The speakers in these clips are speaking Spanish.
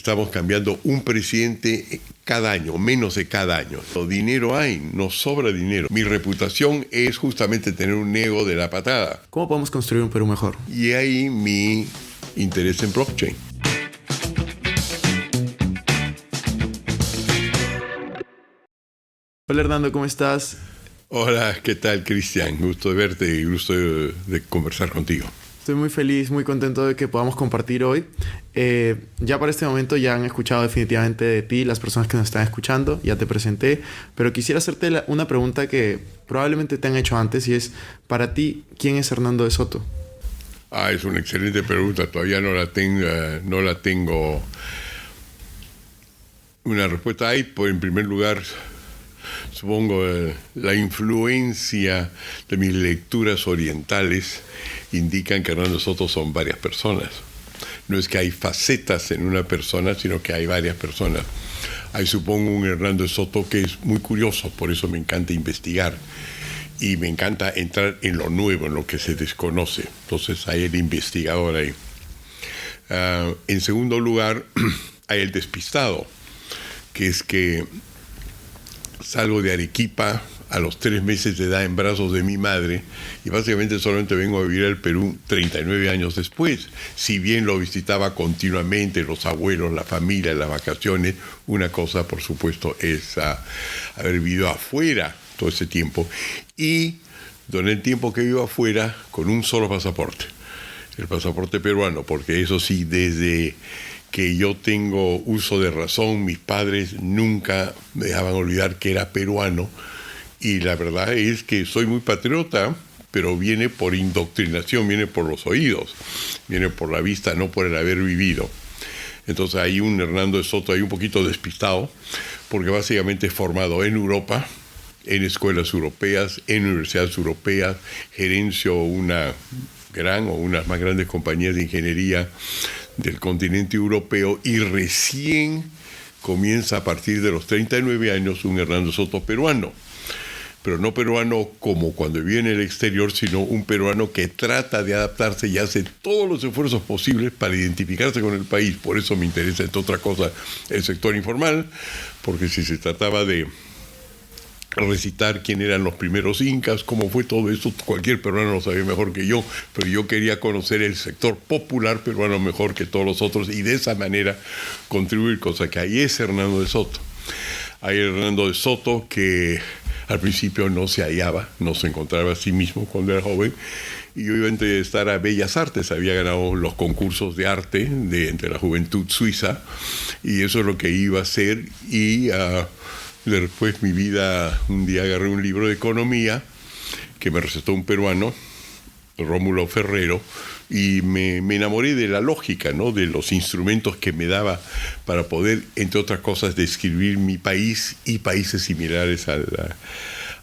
estamos cambiando un presidente cada año, menos de cada año. Dinero hay, nos sobra dinero. Mi reputación es justamente tener un ego de la patada. ¿Cómo podemos construir un Perú mejor? Y ahí mi interés en blockchain. Hola Hernando, ¿cómo estás? Hola, ¿qué tal, Cristian? Gusto de verte y gusto de conversar contigo. Estoy muy feliz, muy contento de que podamos compartir hoy. Ya para este momento ya han escuchado definitivamente de ti las personas que nos están escuchando, ya te presenté, pero quisiera hacerte una pregunta que probablemente te han hecho antes y es, para ti, ¿quién es Hernando de Soto? Es una excelente pregunta, todavía no la tengo una respuesta ahí. En primer lugar, supongo la influencia de mis lecturas orientales indican que Hernando Soto son varias personas. No es que hay facetas en una persona, sino que hay varias personas. Hay, supongo, un Hernando Soto que es muy curioso, por eso me encanta investigar y me encanta entrar en lo nuevo, en lo que se desconoce. Entonces hay el investigador ahí. En segundo lugar, hay el despistado, que es que salgo de Arequipa a los 3 meses de edad en brazos de mi madre y básicamente solamente vengo a vivir al Perú 39 años después. Si bien lo visitaba continuamente, los abuelos, la familia, las vacaciones, una cosa, por supuesto, es haber vivido afuera todo ese tiempo. Y durante el tiempo que vivo afuera, con un solo pasaporte, el pasaporte peruano, porque eso sí, desde que yo tengo uso de razón, mis padres nunca me dejaban olvidar que era peruano, y la verdad es que soy muy patriota, pero viene por indoctrinación, viene por los oídos, viene por la vista, no por el haber vivido. Entonces hay un Hernando de Soto ahí un poquito despistado, porque básicamente es formado en Europa, en escuelas europeas, en universidades europeas, gerencio una gran o unas más grandes compañías de ingeniería del continente europeo, y recién comienza a partir de los 39 años un Hernando Soto peruano. Pero no peruano como cuando vive en el exterior, sino un peruano que trata de adaptarse y hace todos los esfuerzos posibles para identificarse con el país. Por eso me interesa, entre otra cosa, el sector informal, porque si se trataba de recitar quién eran los primeros incas, cómo fue todo eso, cualquier peruano lo sabía mejor que yo, pero yo quería conocer el sector popular peruano mejor que todos los otros y de esa manera contribuir, cosa que ahí es Hernando de Soto. Hay Hernando de Soto que al principio no se hallaba, no se encontraba a sí mismo cuando era joven, y yo iba a estar a Bellas Artes, había ganado los concursos de arte entre la juventud suiza, y eso es lo que iba a hacer, y después mi vida, un día agarré un libro de economía que me recetó un peruano, Rómulo Ferrero, y me enamoré de la lógica, ¿no? De los instrumentos que me daba para poder, entre otras cosas, describir mi país y países similares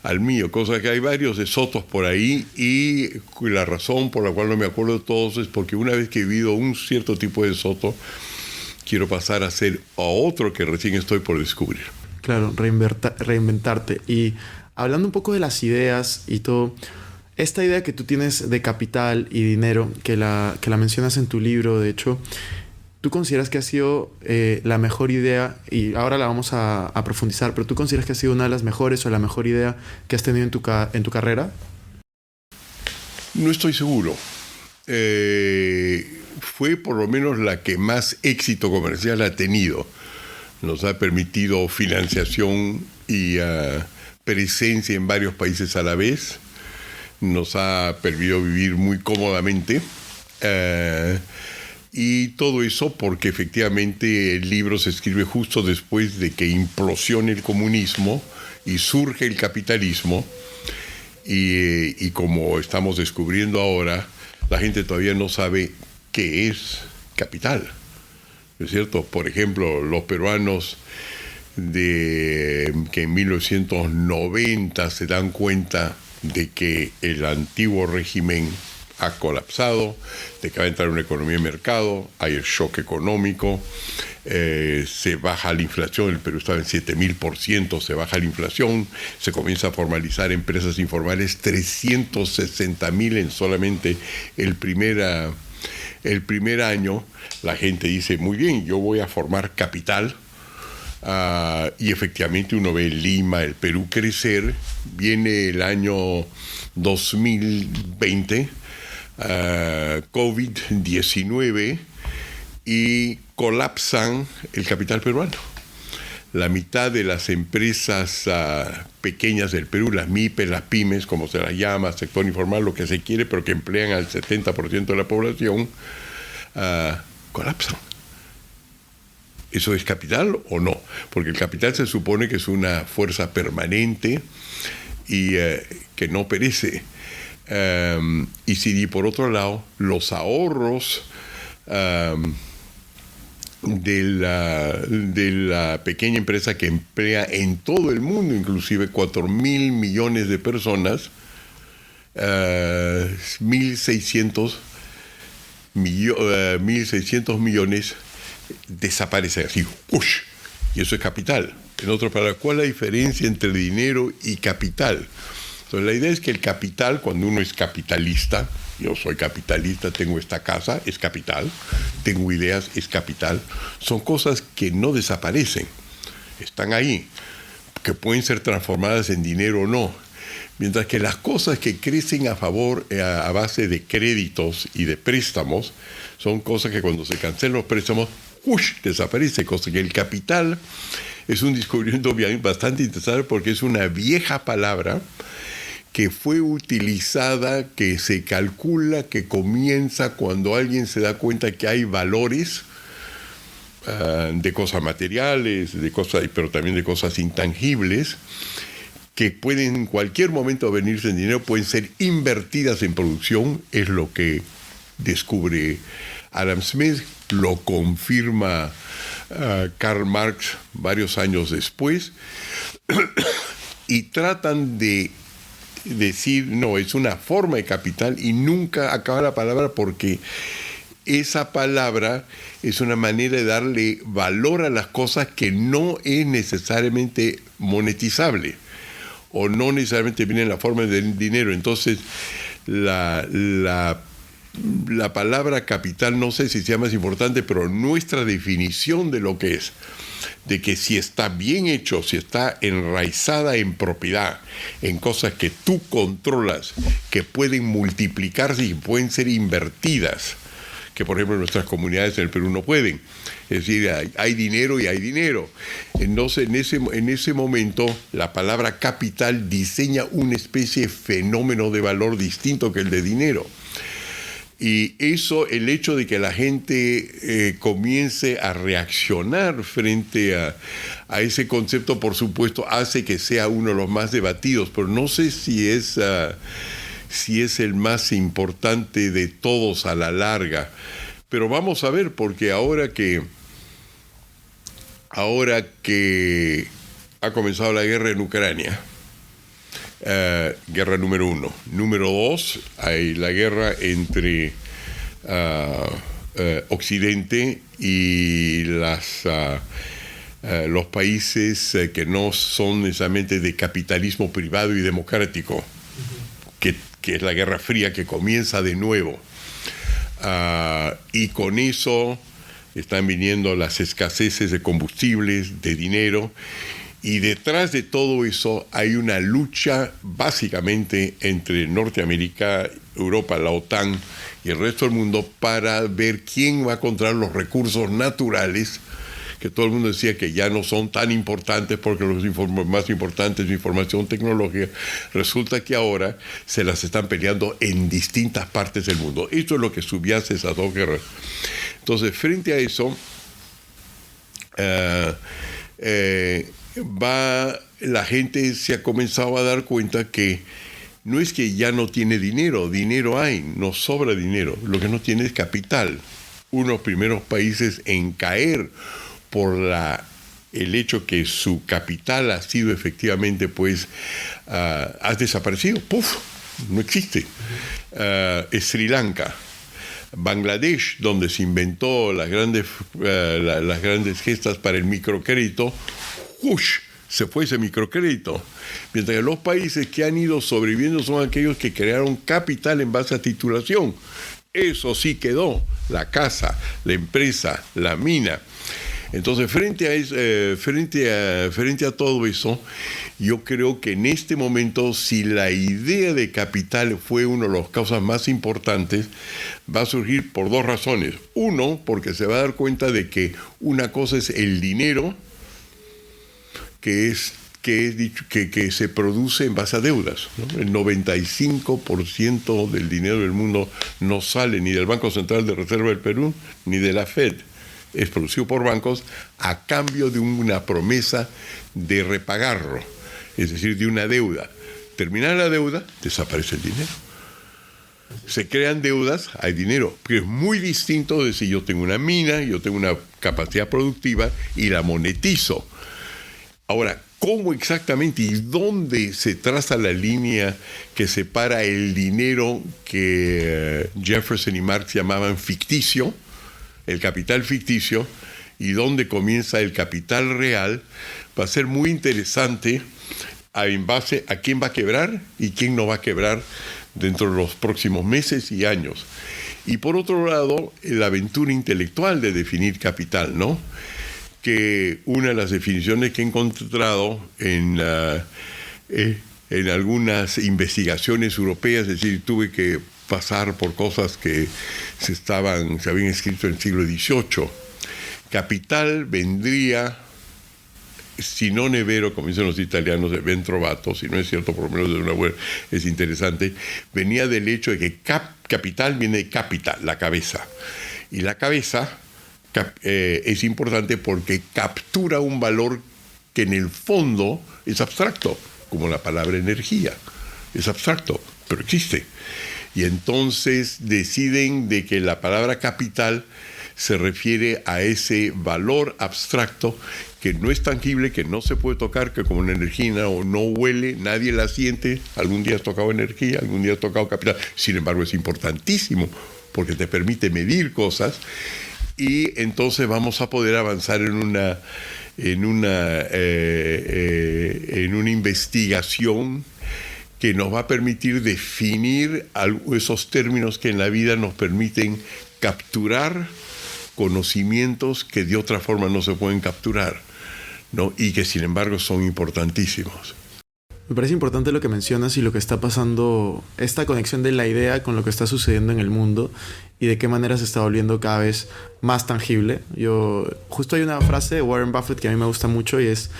al mío. Cosa que hay varios de Sotos por ahí, y la razón por la cual no me acuerdo de todos es porque una vez que he vivido un cierto tipo de Soto, quiero pasar a ser a otro que recién estoy por descubrir. Claro, reinventarte. Y hablando un poco de las ideas y todo, esta idea que tú tienes de capital y dinero, que la mencionas en tu libro, de hecho, ¿tú consideras que ha sido la mejor idea? Y ahora la vamos a profundizar, pero ¿tú consideras que ha sido una de las mejores o la mejor idea que has tenido en tu carrera? No estoy seguro. Fue por lo menos la que más éxito comercial ha tenido. Nos ha permitido financiación y presencia en varios países a la vez. Nos ha permitido vivir muy cómodamente. Y todo eso porque efectivamente el libro se escribe justo después de que implosione el comunismo y surge el capitalismo. Y como estamos descubriendo ahora, la gente todavía no sabe qué es capital. ¿No es cierto? Por ejemplo, los peruanos que en 1990 se dan cuenta de que el antiguo régimen ha colapsado, de que va a entrar una economía de mercado, hay el shock económico, se baja la inflación, el Perú estaba en 7,000%, se baja la inflación, se comienza a formalizar empresas informales, 360,000 en solamente el primer el primer año la gente dice, muy bien, yo voy a formar capital. Y efectivamente uno ve Lima, el Perú crecer. Viene el año 2020, COVID-19, y colapsan el capital peruano. La mitad de las empresas pequeñas del Perú, las MIPES, las pymes, como se las llama, sector informal, lo que se quiere, pero que emplean al 70% de la población, colapsan. ¿Eso es capital o no? Porque el capital se supone que es una fuerza permanente y que no perece. Y si por otro lado los ahorros de la pequeña empresa que emplea en todo el mundo, inclusive 4.000 millones de personas, 1.600 millones desaparecen así, ¡ush! Y eso es capital. En otras palabras, ¿cuál es la diferencia entre dinero y capital? Entonces, la idea es que el capital, cuando uno es capitalista, yo soy capitalista, tengo esta casa, es capital, tengo ideas, es capital, son cosas que no desaparecen, están ahí, que pueden ser transformadas en dinero o no. Mientras que las cosas que crecen a base de créditos y de préstamos, son cosas que cuando se cancelan los préstamos, desaparece, cosa que el capital es un descubrimiento bastante interesante porque es una vieja palabra que fue utilizada, que se calcula que comienza cuando alguien se da cuenta que hay valores de cosas materiales, pero también de cosas intangibles, que pueden en cualquier momento venirse en dinero, pueden ser invertidas en producción, es lo que descubre Adam Smith, lo confirma Karl Marx varios años después, y tratan de decir, no, es una forma de capital, y nunca acaba la palabra porque esa palabra es una manera de darle valor a las cosas que no es necesariamente monetizable o no necesariamente viene en la forma del dinero. Entonces, la palabra capital, no sé si sea más importante, pero nuestra definición de lo que es, de que si está bien hecho, si está enraizada en propiedad, en cosas que tú controlas, que pueden multiplicarse y pueden ser invertidas, que por ejemplo nuestras comunidades en el Perú no pueden. Es decir, hay dinero y hay dinero. Entonces, en ese momento, la palabra capital diseña una especie de fenómeno de valor distinto que el de dinero. Y eso, el hecho de que la gente comience a reaccionar frente a ese concepto, por supuesto, hace que sea uno de los más debatidos, pero no sé si es el más importante de todos a la larga. Pero vamos a ver, porque ahora que ha comenzado la guerra en Ucrania, guerra número 1. Número 2, hay la guerra entre Occidente y los países que no son necesariamente de capitalismo privado y democrático, que es la Guerra Fría, que comienza de nuevo. Y con eso están viniendo las escaseces de combustibles, de dinero, y detrás de todo eso hay una lucha básicamente entre Norteamérica, Europa, la OTAN y el resto del mundo para ver quién va a controlar los recursos naturales, que todo el mundo decía que ya no son tan importantes porque los más importantes de información tecnológica, resulta que ahora se las están peleando en distintas partes del mundo. Esto es lo que subyace esas dos guerras. Entonces, frente a eso, la gente se ha comenzado a dar cuenta que no es que ya no tiene dinero, dinero hay, no sobra dinero, lo que no tiene es capital. Uno de los primeros países en caer por el hecho que su capital ha sido efectivamente, ha desaparecido, ¡puf!, no existe. Es Sri Lanka. Bangladesh, donde se inventó las grandes gestas para el microcrédito, se fue ese microcrédito. Mientras que los países que han ido sobreviviendo son aquellos que crearon capital en base a titulación. Eso sí quedó, la casa, la empresa, la mina. Entonces, frente a todo eso, yo creo que en este momento, si la idea de capital fue una de las causas más importantes, va a surgir por dos razones. Uno, porque se va a dar cuenta de que una cosa es el dinero, que se produce en base a deudas, ¿no? El 95% del dinero del mundo no sale ni del Banco Central de Reserva del Perú, ni de la Fed. Es producido por bancos a cambio de una promesa de repagarlo, es decir, de una deuda. Termina la deuda, desaparece el dinero. Se crean deudas, hay dinero, que es muy distinto de si yo tengo una mina, yo tengo una capacidad productiva y la monetizo. Ahora, ¿cómo exactamente y dónde se traza la línea que separa el dinero que Jefferson y Marx llamaban ficticio, el capital ficticio, y dónde comienza el capital real? Va a ser muy interesante en base a quién va a quebrar y quién no va a quebrar dentro de los próximos meses y años. Y por otro lado, la aventura intelectual de definir capital, ¿no? Que una de las definiciones que he encontrado en algunas investigaciones europeas, es decir, tuve que pasar por cosas que se habían escrito en el siglo XVIII. Capital vendría, si no nevero, como dicen los italianos, de ben trovato, si no es cierto, por lo menos de una web es interesante, venía del hecho de que capital viene de capita, la cabeza. Y la cabeza es importante porque captura un valor que en el fondo es abstracto, como la palabra energía. Es abstracto, pero existe. Y entonces deciden de que la palabra capital se refiere a ese valor abstracto que no es tangible, que no se puede tocar, que como una energía o no huele, nadie la siente. Algún día has tocado energía, algún día has tocado capital. Sin embargo, es importantísimo porque te permite medir cosas y entonces vamos a poder avanzar en una investigación que nos va a permitir definir esos términos que en la vida nos permiten capturar conocimientos que de otra forma no se pueden capturar, ¿no? Y que sin embargo son importantísimos. Me parece importante lo que mencionas y lo que está pasando, esta conexión de la idea con lo que está sucediendo en el mundo y de qué manera se está volviendo cada vez más tangible. Justo hay una frase de Warren Buffett que a mí me gusta mucho y es: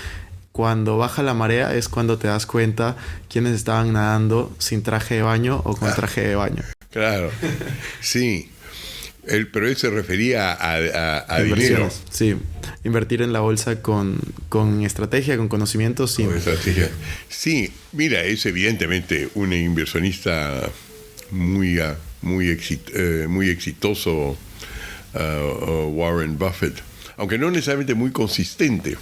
cuando baja la marea es cuando te das cuenta quiénes estaban nadando sin traje de baño o con traje de baño. Claro, sí. Pero él se refería a dinero. Sí, invertir en la bolsa con estrategia, con conocimiento. Sí. Con estrategia. Sí, mira, es evidentemente un inversionista muy exitoso, Warren Buffett, aunque no necesariamente muy consistente,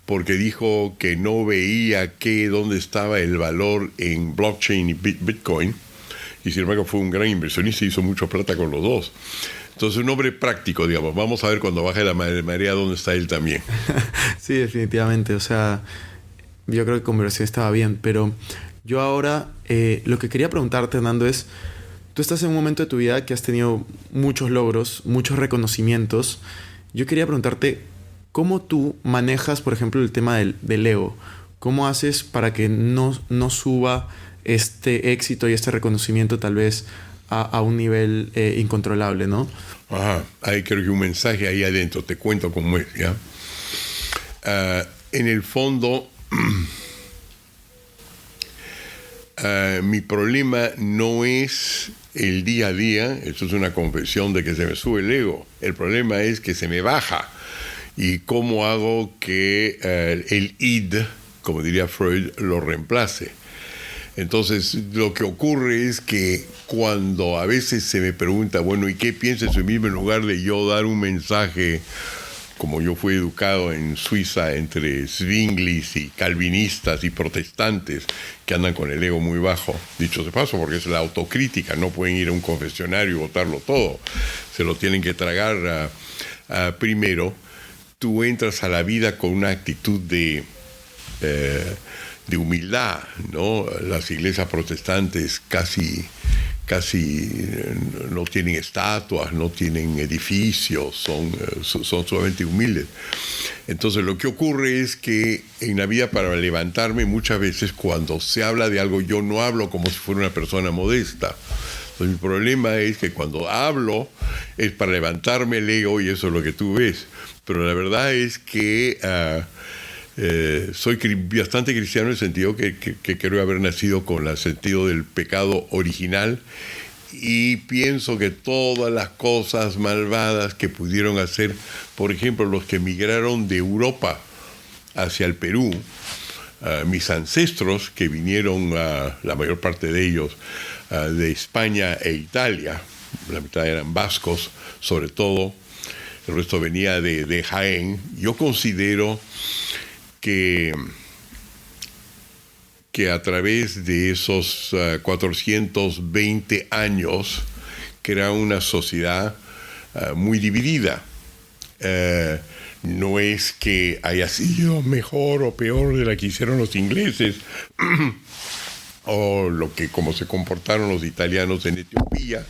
porque dijo que no veía dónde estaba el valor en blockchain y Bitcoin, y sin embargo fue un gran inversionista y hizo mucha plata con los dos. Entonces, un hombre práctico, digamos. Vamos a ver cuando baje la marea dónde está él también. Sí, definitivamente. O sea, yo creo que conversión estaba bien, pero yo ahora lo que quería preguntarte, Hernando, es: tú estás en un momento de tu vida que has tenido muchos logros, muchos reconocimientos. Yo quería preguntarte, ¿cómo tú manejas, por ejemplo, el tema del ego? ¿Cómo haces para que no suba este éxito y este reconocimiento tal vez a un nivel incontrolable, ¿no? Ajá, hay creo que un mensaje ahí adentro, te cuento cómo es, ¿ya? En el fondo, mi problema no es el día a día, esto es una confesión de que se me sube el ego, el problema es que se me baja. ¿Y cómo hago que el id, como diría Freud, lo reemplace? Entonces, lo que ocurre es que cuando a veces se me pregunta, bueno, ¿y qué piensas de mí? En lugar de yo dar un mensaje, como yo fui educado en Suiza, entre Zwinglis y calvinistas y protestantes que andan con el ego muy bajo, dicho de paso, porque es la autocrítica, no pueden ir a un confesionario y botarlo todo, se lo tienen que tragar primero. Tú entras a la vida con una actitud de humildad, ¿no? Las iglesias protestantes casi casi no tienen estatuas, no tienen edificios, son sumamente humildes. Entonces lo que ocurre es que en la vida, para levantarme, muchas veces cuando se habla de algo, yo no hablo como si fuera una persona modesta. Entonces mi problema es que cuando hablo es para levantarme el ego, y eso es lo que tú ves. Pero la verdad es que soy bastante cristiano en el sentido que creo haber nacido con el sentido del pecado original, y pienso que todas las cosas malvadas que pudieron hacer, por ejemplo, los que emigraron de Europa hacia el Perú, mis ancestros que vinieron, la mayor parte de ellos, de España e Italia, la mitad eran vascos sobre todo, el resto venía de Jaén. Yo considero que a través de esos 420 años crea una sociedad muy dividida. No es que haya sido mejor o peor de la que hicieron los ingleses o cómo se comportaron los italianos en Etiopía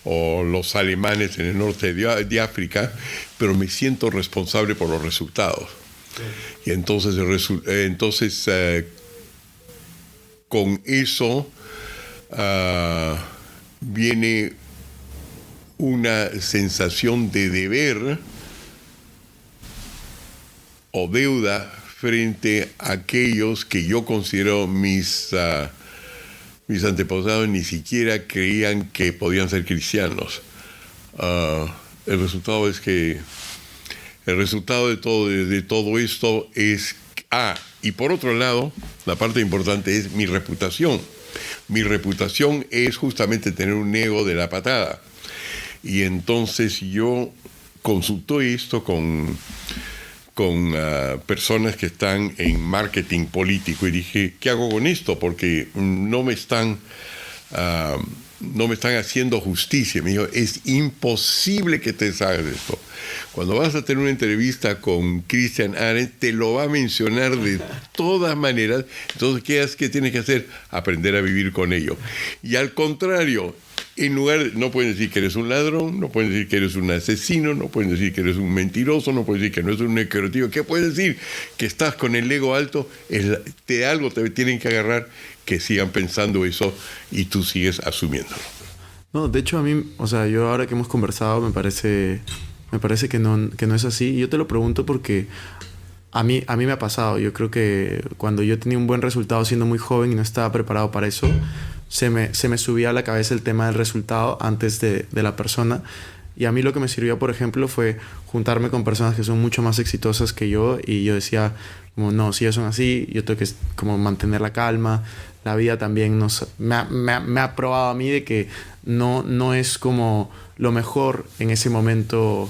o los alemanes en el norte de África, pero me siento responsable por los resultados. Sí. Y entonces con eso viene una sensación de deber o deuda frente a aquellos que yo considero mis antepasados ni siquiera creían que podían ser cristianos. El resultado es que el resultado de todo esto es... y por otro lado, la parte importante es mi reputación. Mi reputación es justamente tener un ego de la patada. Y entonces yo consulté esto con personas que están en marketing político y dije, ¿qué hago con esto? Porque no me están haciendo justicia. Me dijo, es imposible que te salgas de esto. Cuando vas a tener una entrevista con Christian Arendt, te lo va a mencionar de todas maneras. Entonces, ¿qué tienes que hacer? Aprender a vivir con ello. Y al contrario, no pueden decir que eres un ladrón, no pueden decir que eres un asesino, no pueden decir que eres un mentiroso, no pueden decir que no eres un necrotivo. ¿Qué puedes decir? Que estás con el ego alto. Algo te tienen que agarrar, que sigan pensando eso y tú sigues asumiéndolo. No, de hecho a mí, yo ahora que hemos conversado me parece que no es así. Y yo te lo pregunto porque a mí me ha pasado. Yo creo que cuando yo tenía un buen resultado siendo muy joven y no estaba preparado para eso, se me subía a la cabeza el tema del resultado antes de la persona. Y a mí lo que me sirvió, por ejemplo, fue juntarme con personas que son mucho más exitosas que yo, y yo decía, como, no, si ellos son así, yo tengo que como mantener la calma. La vida también me ha probado a mí de que no es como lo mejor en ese momento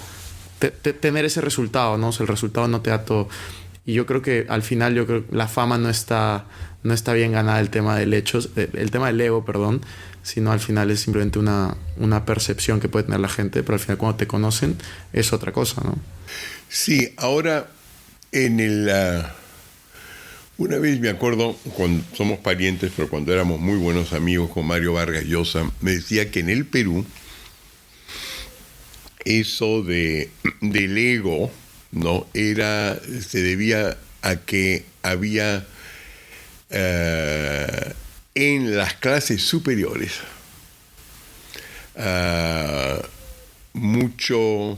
tener ese resultado, ¿no? O sea, el resultado no te da todo. Y yo creo que al final la fama no está bien ganada, el tema del ego, perdón, sino al final es simplemente una percepción que puede tener la gente, pero al final cuando te conocen es otra cosa, ¿no? Sí, ahora una vez me acuerdo, cuando somos parientes, pero cuando éramos muy buenos amigos con Mario Vargas Llosa, me decía que en el Perú eso del ego, ¿no? Se debía a que había en las clases superiores muchos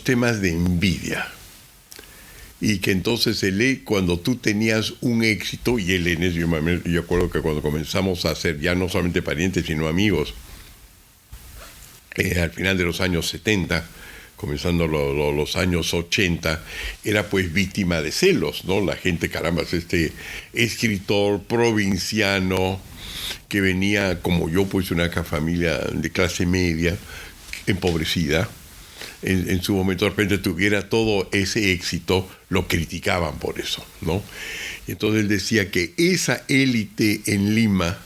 temas de envidia. Y que entonces cuando tú tenías un éxito, y yo acuerdo que cuando comenzamos a ser ya no solamente parientes, sino amigos, al final de los años 70, comenzando los años 80, era pues víctima de celos, ¿no? La gente, caramba, es este escritor provinciano que venía, como yo, pues de una familia de clase media, empobrecida. En su momento de repente tuviera todo ese éxito, lo criticaban por eso, ¿no? Y entonces él decía que esa élite en Lima,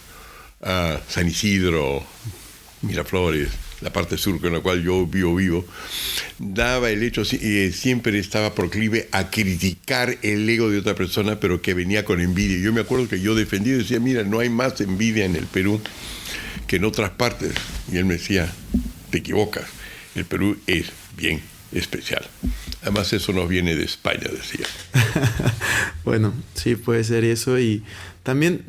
San Isidro, Miraflores, la parte sur con la cual yo vivo, daba el hecho, siempre estaba proclive a criticar el ego de otra persona, pero que venía con envidia. Yo me acuerdo que yo defendí y decía, mira, no hay más envidia en el Perú que en otras partes. Y él me decía, te equivocas, el Perú es bien especial. Además eso nos viene de España, decía. Bueno, sí, puede ser eso. Y también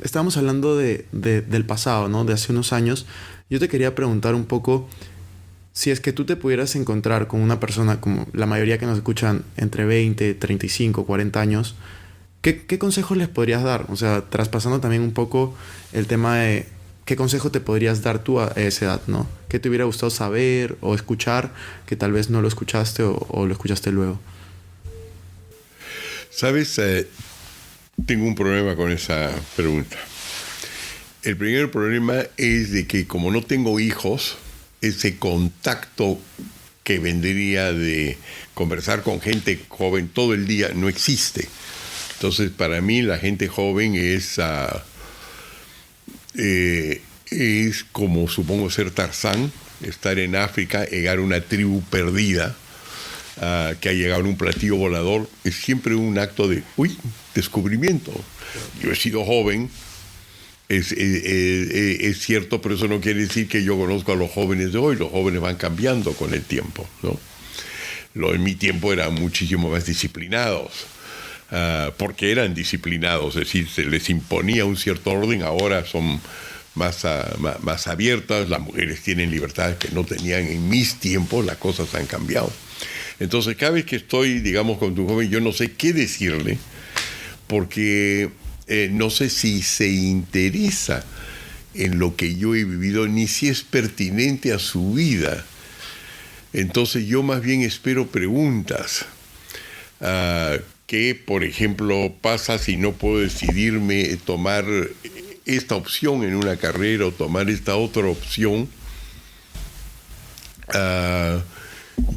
estábamos hablando del pasado, ¿no? De hace unos años. Yo te quería preguntar un poco si es que tú te pudieras encontrar con una persona como la mayoría que nos escuchan entre 20, 35, 40 años, ¿qué consejos les podrías dar? O sea, traspasando también un poco el tema de qué consejo te podrías dar tú a esa edad, ¿no? ¿Qué te hubiera gustado saber o escuchar que tal vez no lo escuchaste o lo escuchaste luego? ¿Sabes? Tengo un problema con esa pregunta. El primer problema es de que como no tengo hijos, ese contacto que vendría de conversar con gente joven todo el día no existe. Entonces, para mí, la gente joven es como, supongo, ser Tarzán, estar en África, llegar a una tribu perdida, que ha llegado en un platillo volador. Es siempre un acto de, descubrimiento. Yo he sido joven, es cierto, pero eso no quiere decir que yo conozco a los jóvenes de hoy. Los jóvenes van cambiando con el tiempo, ¿no? En mi tiempo eran muchísimo más disciplinados, porque eran disciplinados, es decir, se les imponía un cierto orden. Ahora son más abiertas, las mujeres tienen libertades que no tenían en mis tiempos, las cosas han cambiado. Entonces, cada vez que estoy, digamos, con tu joven, yo no sé qué decirle, porque no sé si se interesa en lo que yo he vivido, ni si es pertinente a su vida. Entonces, yo más bien espero preguntas. ¿Qué, por ejemplo, pasa si no puedo decidirme tomar esta opción en una carrera o tomar esta otra opción?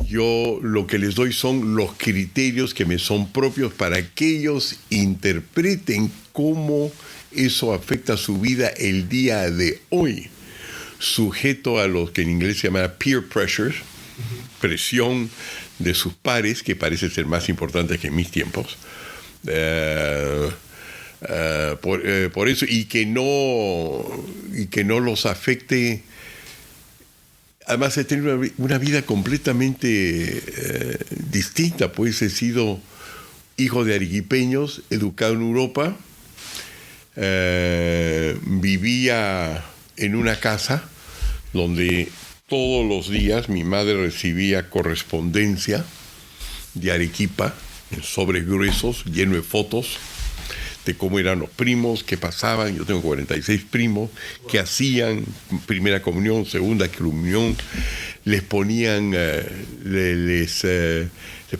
Yo lo que les doy son los criterios que me son propios para que ellos interpreten cómo eso afecta su vida el día de hoy, sujeto a lo que en inglés se llama peer pressures, presión de sus pares, que parece ser más importante que en mis tiempos. Por eso, y que no los afecte. Además de tener una vida completamente distinta, pues he sido hijo de arequipeños, educado en Europa, vivía en una casa donde todos los días mi madre recibía correspondencia de Arequipa en sobres gruesos, lleno de fotos de cómo eran los primos, qué pasaban. Yo tengo 46 primos, qué hacían, primera comunión, segunda comunión. Les ponían, les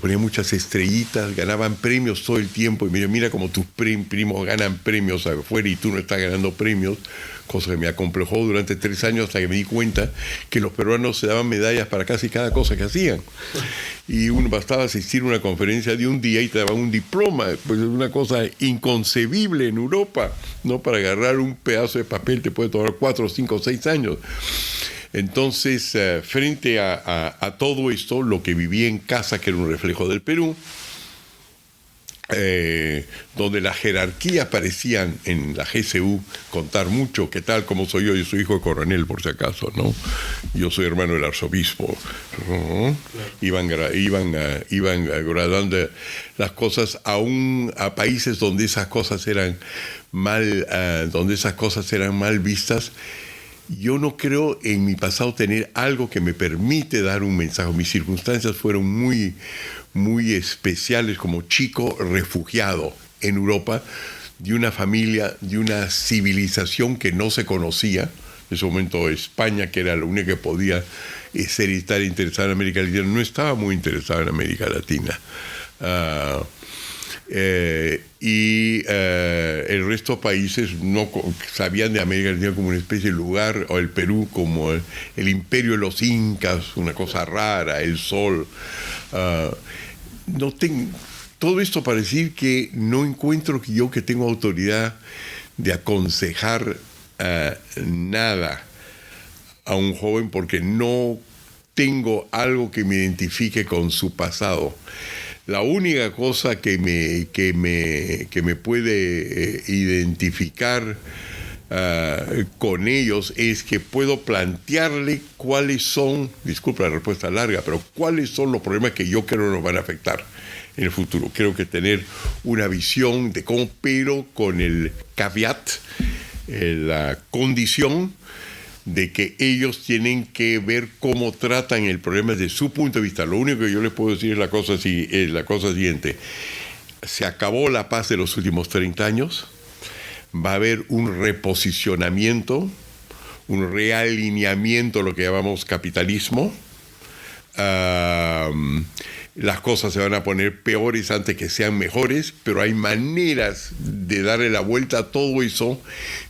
ponían muchas estrellitas, ganaban premios todo el tiempo. Y mira cómo tus primos ganan premios afuera y tú no estás ganando premios, cosa que me acomplejó durante 3 años hasta que me di cuenta que los peruanos se daban medallas para casi cada cosa que hacían. Y uno bastaba asistir a una conferencia de un día y te daban un diploma. Pues es una cosa inconcebible en Europa, ¿no? Para agarrar un pedazo de papel te puede tomar 4, 5, 6 años. Entonces, frente a todo esto, lo que viví en casa, que era un reflejo del Perú, donde las jerarquías parecían en la GCU contar mucho. ¿Qué tal? ¿Cómo soy yo? Yo soy hijo de coronel, por si acaso, ¿no? Yo soy hermano del arzobispo. Claro. Iban graduando las cosas aún a países donde esas cosas eran mal vistas. Yo no creo en mi pasado tener algo que me permite dar un mensaje. Mis circunstancias fueron muy, muy especiales como chico refugiado en Europa, de una familia, de una civilización que no se conocía. En ese momento España, que era la única que podía estar interesada en América Latina, no estaba muy interesada en América Latina. El resto de países no sabían de América Latina como una especie de lugar, o el Perú como el imperio de los incas, una cosa rara, el sol. Todo esto para decir que no encuentro que tengo autoridad de aconsejar nada a un joven, porque no tengo algo que me identifique con su pasado. La única cosa que me puede identificar con ellos es que puedo plantearle cuáles son, disculpa la respuesta larga, pero cuáles son los problemas que yo creo nos van a afectar en el futuro. Creo que tener una visión de cómo, pero con el caveat, la condición de que ellos tienen que ver cómo tratan el problema desde su punto de vista. Lo único que yo les puedo decir es la cosa siguiente. Se acabó la paz de los últimos 30 años. Va a haber un reposicionamiento, un realineamiento, lo que llamamos capitalismo. Las cosas se van a poner peores antes que sean mejores, pero hay maneras de darle la vuelta a todo eso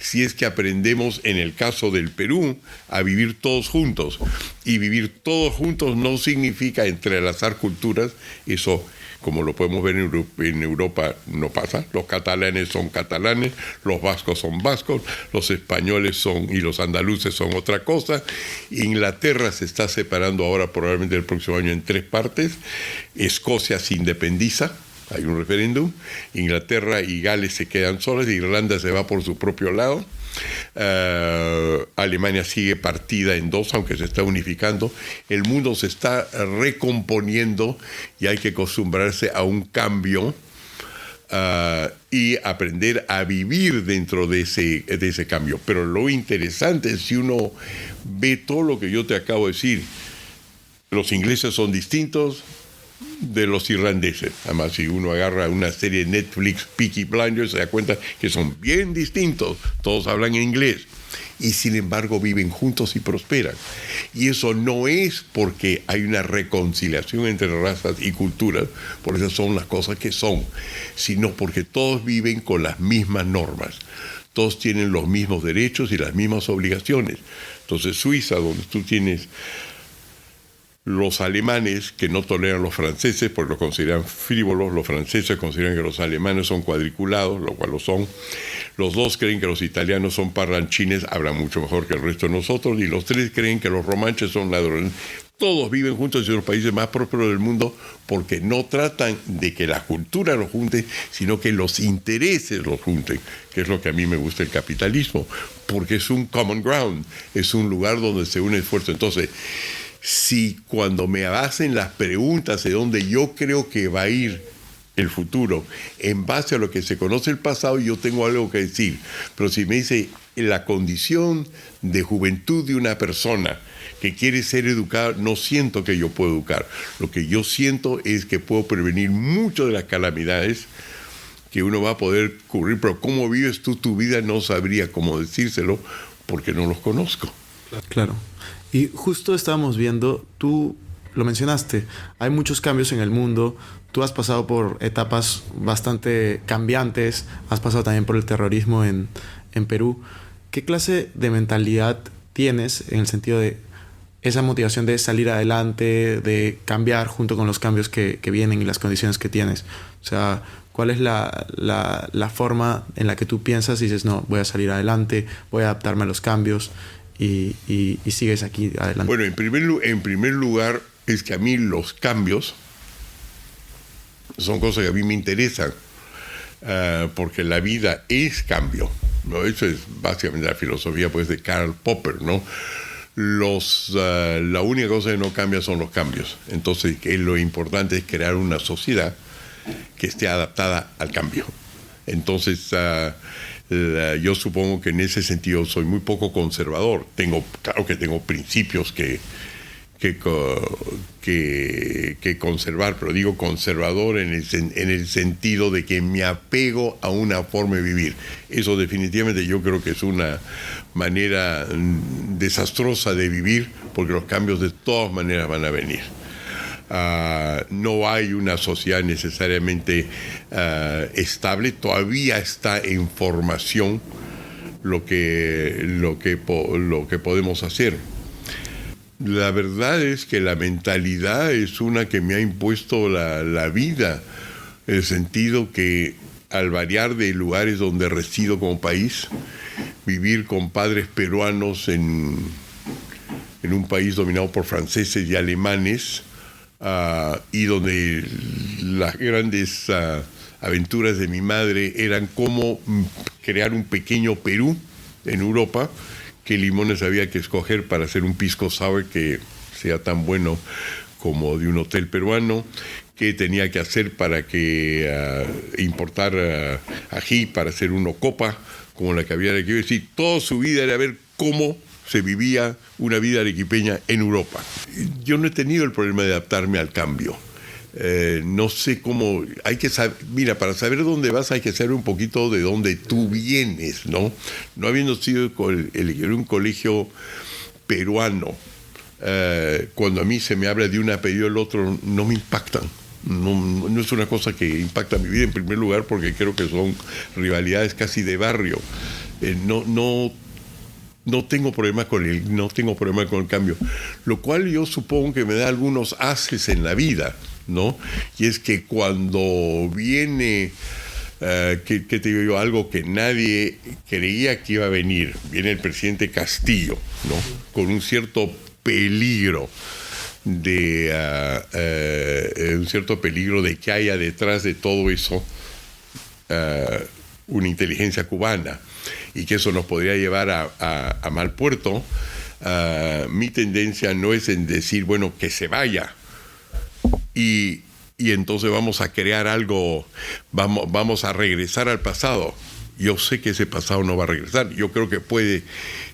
si es que aprendemos, en el caso del Perú, a vivir todos juntos. Y vivir todos juntos no significa entrelazar culturas. Eso, como lo podemos ver en Europa, no pasa. Los catalanes son catalanes, los vascos son vascos, los españoles y los andaluces son otra cosa. Inglaterra se está separando ahora, probablemente el próximo año, en 3 partes. Escocia se independiza, hay un referéndum. Inglaterra y Gales se quedan solas, Irlanda se va por su propio lado. Alemania sigue partida en 2, aunque se está unificando. El mundo se está recomponiendo y hay que acostumbrarse a un cambio y aprender a vivir dentro de ese cambio. Pero lo interesante es, si uno ve todo lo que yo te acabo de decir, los ingleses son distintos de los irlandeses. Además, si uno agarra una serie de Netflix, Peaky Blinders, se da cuenta que son bien distintos. Todos hablan inglés y sin embargo viven juntos y prosperan. Y eso no es porque hay una reconciliación entre razas y culturas, por eso son las cosas que son, sino porque todos viven con las mismas normas. Todos tienen los mismos derechos y las mismas obligaciones. Entonces, Suiza, donde tú tienes los alemanes que no toleran a los franceses porque los consideran frívolos, los franceses consideran que los alemanes son cuadriculados, lo cual lo son. Los 2 creen que los italianos son parlanchines, hablan mucho mejor que el resto de nosotros, y los 3 creen que los romanches son ladrones. Todos viven juntos en los países más prósperos del mundo porque no tratan de que la cultura los junte, sino que los intereses los junten, que es lo que a mí me gusta el capitalismo, porque es un common ground, es un lugar donde se une esfuerzo. Entonces, si cuando me hacen las preguntas de dónde yo creo que va a ir el futuro, en base a lo que se conoce el pasado, yo tengo algo que decir. Pero si me dice la condición de juventud de una persona que quiere ser educada, no siento que yo puedo educar. Lo que yo siento es que puedo prevenir muchas de las calamidades que uno va a poder cubrir, pero cómo vives tú tu vida no sabría cómo decírselo porque no los conozco. Claro. Y justo estábamos viendo, tú lo mencionaste, hay muchos cambios en el mundo, tú has pasado por etapas bastante cambiantes, has pasado también por el terrorismo en Perú. ¿Qué clase de mentalidad tienes en el sentido de esa motivación de salir adelante, de cambiar junto con los cambios que vienen y las condiciones que tienes? O sea, ¿cuál es la forma en la que tú piensas y dices, no, voy a salir adelante, voy a adaptarme a los cambios? Y sigues aquí adelante. Bueno, en primer lugar es que a mí los cambios son cosas que a mí me interesan, porque la vida es cambio, ¿no? Eso es básicamente la filosofía, pues, de Karl Popper, ¿no? La única cosa que no cambia son los cambios. Entonces, lo importante es crear una sociedad que esté adaptada al cambio. Entonces, yo supongo que en ese sentido soy muy poco conservador. Claro que tengo principios que conservar, pero digo conservador en el sentido de que me apego a una forma de vivir. Eso definitivamente yo creo que es una manera desastrosa de vivir, porque los cambios de todas maneras van a venir. No hay una sociedad necesariamente estable, todavía está en formación lo que podemos hacer. La verdad es que la mentalidad es una que me ha impuesto la vida, en el sentido que al variar de lugares donde resido como país, vivir con padres peruanos en un país dominado por franceses y alemanes, y donde las grandes aventuras de mi madre eran cómo crear un pequeño Perú en Europa, qué limones había que escoger para hacer un pisco sour que sea tan bueno como de un hotel peruano, qué tenía que hacer para que importar ají para hacer una copa como la que había aquí. Es decir, toda su vida era ver cómo se vivía una vida arequipeña en Europa. Yo no he tenido el problema de adaptarme al cambio. No sé cómo, hay que saber, mira, para saber dónde vas hay que saber un poquito de dónde tú vienes, ¿no? No habiendo sido en un colegio peruano, cuando a mí se me habla de un apellido del otro, no me impactan. No es una cosa que impacta mi vida en primer lugar porque creo que son rivalidades casi de barrio. No tengo problema con el cambio, lo cual yo supongo que me da algunos haces en la vida, ¿no? Y es que cuando viene, ¿qué te digo yo? Algo que nadie creía que iba a venir, viene el presidente Castillo, ¿no? Con un cierto peligro de que haya detrás de todo eso una inteligencia cubana y que eso nos podría llevar a mal puerto. Mi tendencia no es en decir, bueno, que se vaya y entonces vamos a crear algo, vamos a regresar al pasado. Yo sé que ese pasado no va a regresar. Yo creo que puede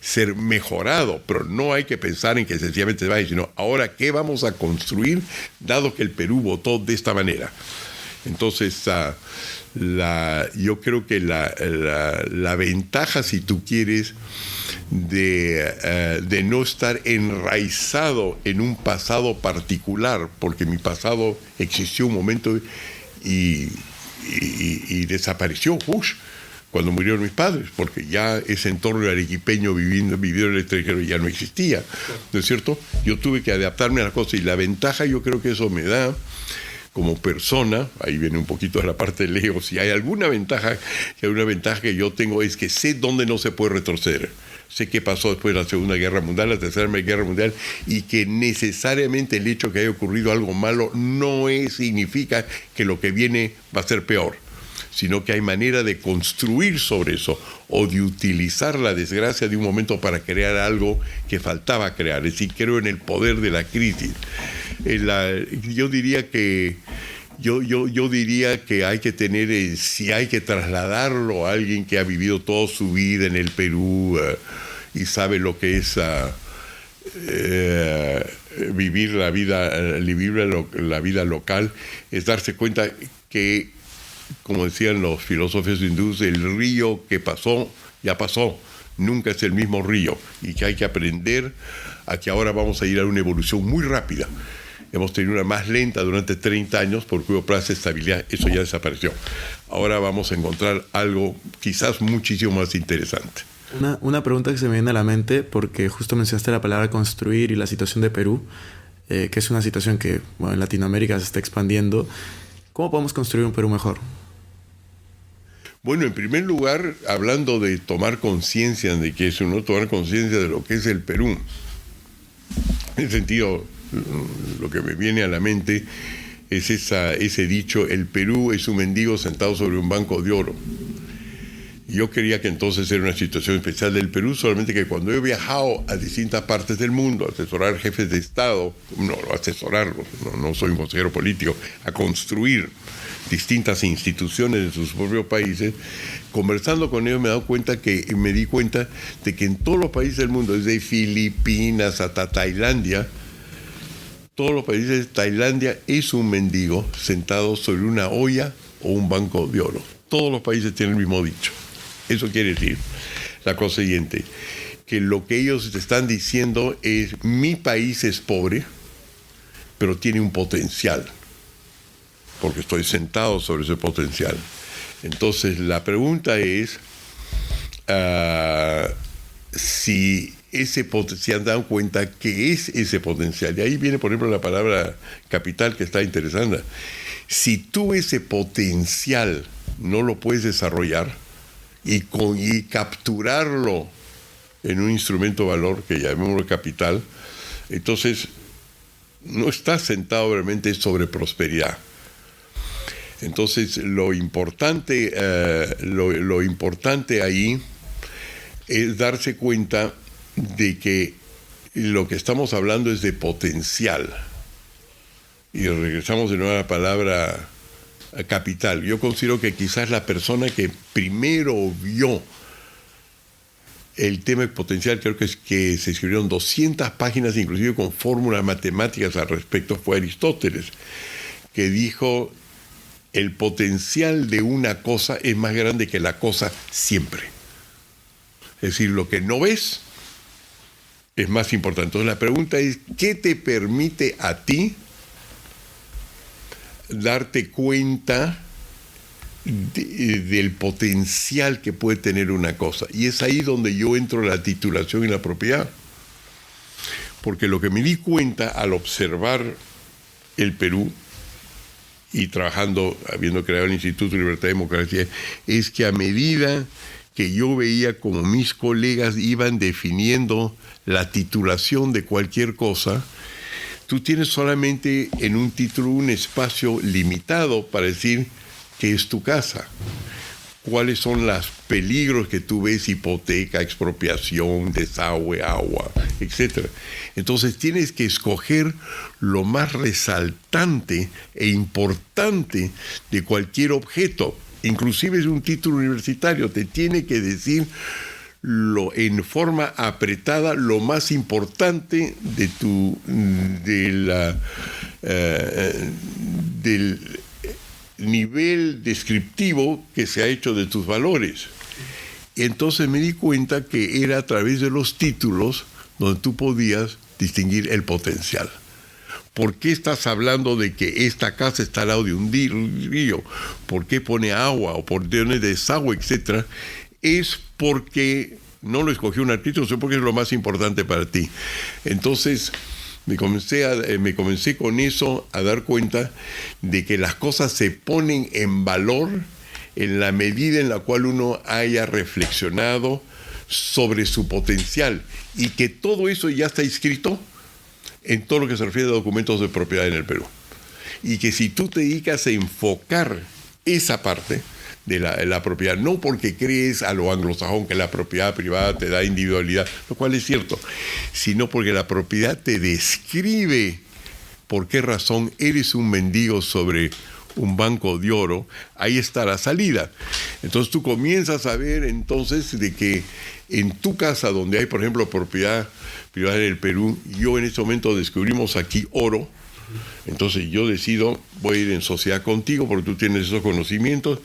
ser mejorado, pero no hay que pensar en que sencillamente se vaya, sino ahora, ¿qué vamos a construir dado que el Perú votó de esta manera? Entonces, yo creo que la ventaja, si tú quieres, de no estar enraizado en un pasado particular, porque mi pasado existió un momento y desapareció cuando murieron mis padres, porque ya ese entorno arequipeño viviendo en el extranjero ya no existía, ¿no es cierto? Yo tuve que adaptarme a las cosas y la ventaja, yo creo que eso me da como persona, ahí viene un poquito de la parte de Leo, si hay alguna ventaja que yo tengo es que sé dónde no se puede retroceder. Sé qué pasó después de la Segunda Guerra Mundial, la Tercera Guerra Mundial, y que necesariamente el hecho que haya ocurrido algo malo no significa que lo que viene va a ser peor, sino que hay manera de construir sobre eso o de utilizar la desgracia de un momento para crear algo que faltaba crear. Es decir, creo en el poder de la crisis. Yo diría que hay que tener, si hay que trasladarlo a alguien que ha vivido toda su vida en el Perú y sabe lo que es vivir la vida local, es darse cuenta que, como decían los filósofos hindúes, el río que pasó, ya pasó, nunca es el mismo río, y que hay que aprender a que ahora vamos a ir a una evolución muy rápida. Hemos tenido una más lenta durante 30 años porque hubo plaza de estabilidad, eso ya desapareció. Ahora vamos a encontrar algo quizás muchísimo más interesante. Una pregunta que se me viene a la mente, porque justo mencionaste la palabra construir y la situación de Perú, que es una situación que en Latinoamérica se está expandiendo. ¿Cómo podemos construir un Perú mejor? Bueno, en primer lugar, hablando de tomar conciencia de qué es uno, tomar conciencia de lo que es el Perú. En ese sentido, lo que me viene a la mente es ese dicho, el Perú es un mendigo sentado sobre un banco de oro. Yo quería que entonces era una situación especial del Perú, solamente que cuando he viajado a distintas partes del mundo, a asesorar jefes de Estado, no soy un consejero político, a construir distintas instituciones en sus propios países, conversando con ellos me di cuenta de que en todos los países del mundo, desde Filipinas hasta Tailandia, todos los países, Tailandia es un mendigo sentado sobre una olla o un banco de oro. Todos los países tienen el mismo dicho. Eso quiere decir la cosa siguiente, que lo que ellos te están diciendo es: mi país es pobre, pero tiene un potencial, porque estoy sentado sobre ese potencial. Entonces la pregunta es si se han dado cuenta que es ese potencial. Y ahí viene, por ejemplo, la palabra capital, que está interesante. Si tú ese potencial no lo puedes desarrollar y capturarlo en un instrumento de valor, que llamémoslo capital, entonces no estás sentado realmente sobre prosperidad. Entonces lo importante ahí es darse cuenta de que lo que estamos hablando es de potencial. Y regresamos de nuevo a la palabra capital. Yo considero que quizás la persona que primero vio el tema de potencial, creo que es que se escribieron 200 páginas, inclusive con fórmulas matemáticas al respecto, fue Aristóteles, que dijo: el potencial de una cosa es más grande que la cosa siempre. Es decir, lo que no ves es más importante. Entonces la pregunta es, ¿qué te permite a ti darte cuenta del potencial que puede tener una cosa? Y es ahí donde yo entro en la titulación y la propiedad. Porque lo que me di cuenta al observar el Perú y trabajando, habiendo creado el Instituto de Libertad y Democracia, es que a medida que yo veía como mis colegas iban definiendo la titulación de cualquier cosa, tú tienes solamente en un título un espacio limitado para decir qué es tu casa, cuáles son los peligros que tú ves: hipoteca, expropiación, desagüe, agua, etc. Entonces tienes que escoger lo más resaltante e importante de cualquier objeto. Inclusive es un título universitario, te tiene que decir en forma apretada lo más importante del nivel descriptivo que se ha hecho de tus valores. Y entonces me di cuenta que era a través de los títulos donde tú podías distinguir el potencial. ¿Por qué estás hablando de que esta casa está al lado de un río? ¿Por qué pone agua o por qué pone desagüe, etcétera? Es porque no lo escogió un arquitecto, sino porque es lo más importante para ti. Entonces me comencé con eso a dar cuenta de que las cosas se ponen en valor en la medida en la cual uno haya reflexionado sobre su potencial, y que todo eso ya está inscrito en todo lo que se refiere a documentos de propiedad en el Perú. Y que si tú te dedicas a enfocar esa parte de la propiedad, no porque crees a lo anglosajón que la propiedad privada te da individualidad, lo cual es cierto, sino porque la propiedad te describe por qué razón eres un mendigo sobre un banco de oro, ahí está la salida. Entonces tú comienzas a ver entonces de que en tu casa, donde hay por ejemplo propiedad privada en el Perú, yo en este momento descubrimos aquí oro. Entonces yo decido, voy a ir en sociedad contigo porque tú tienes esos conocimientos,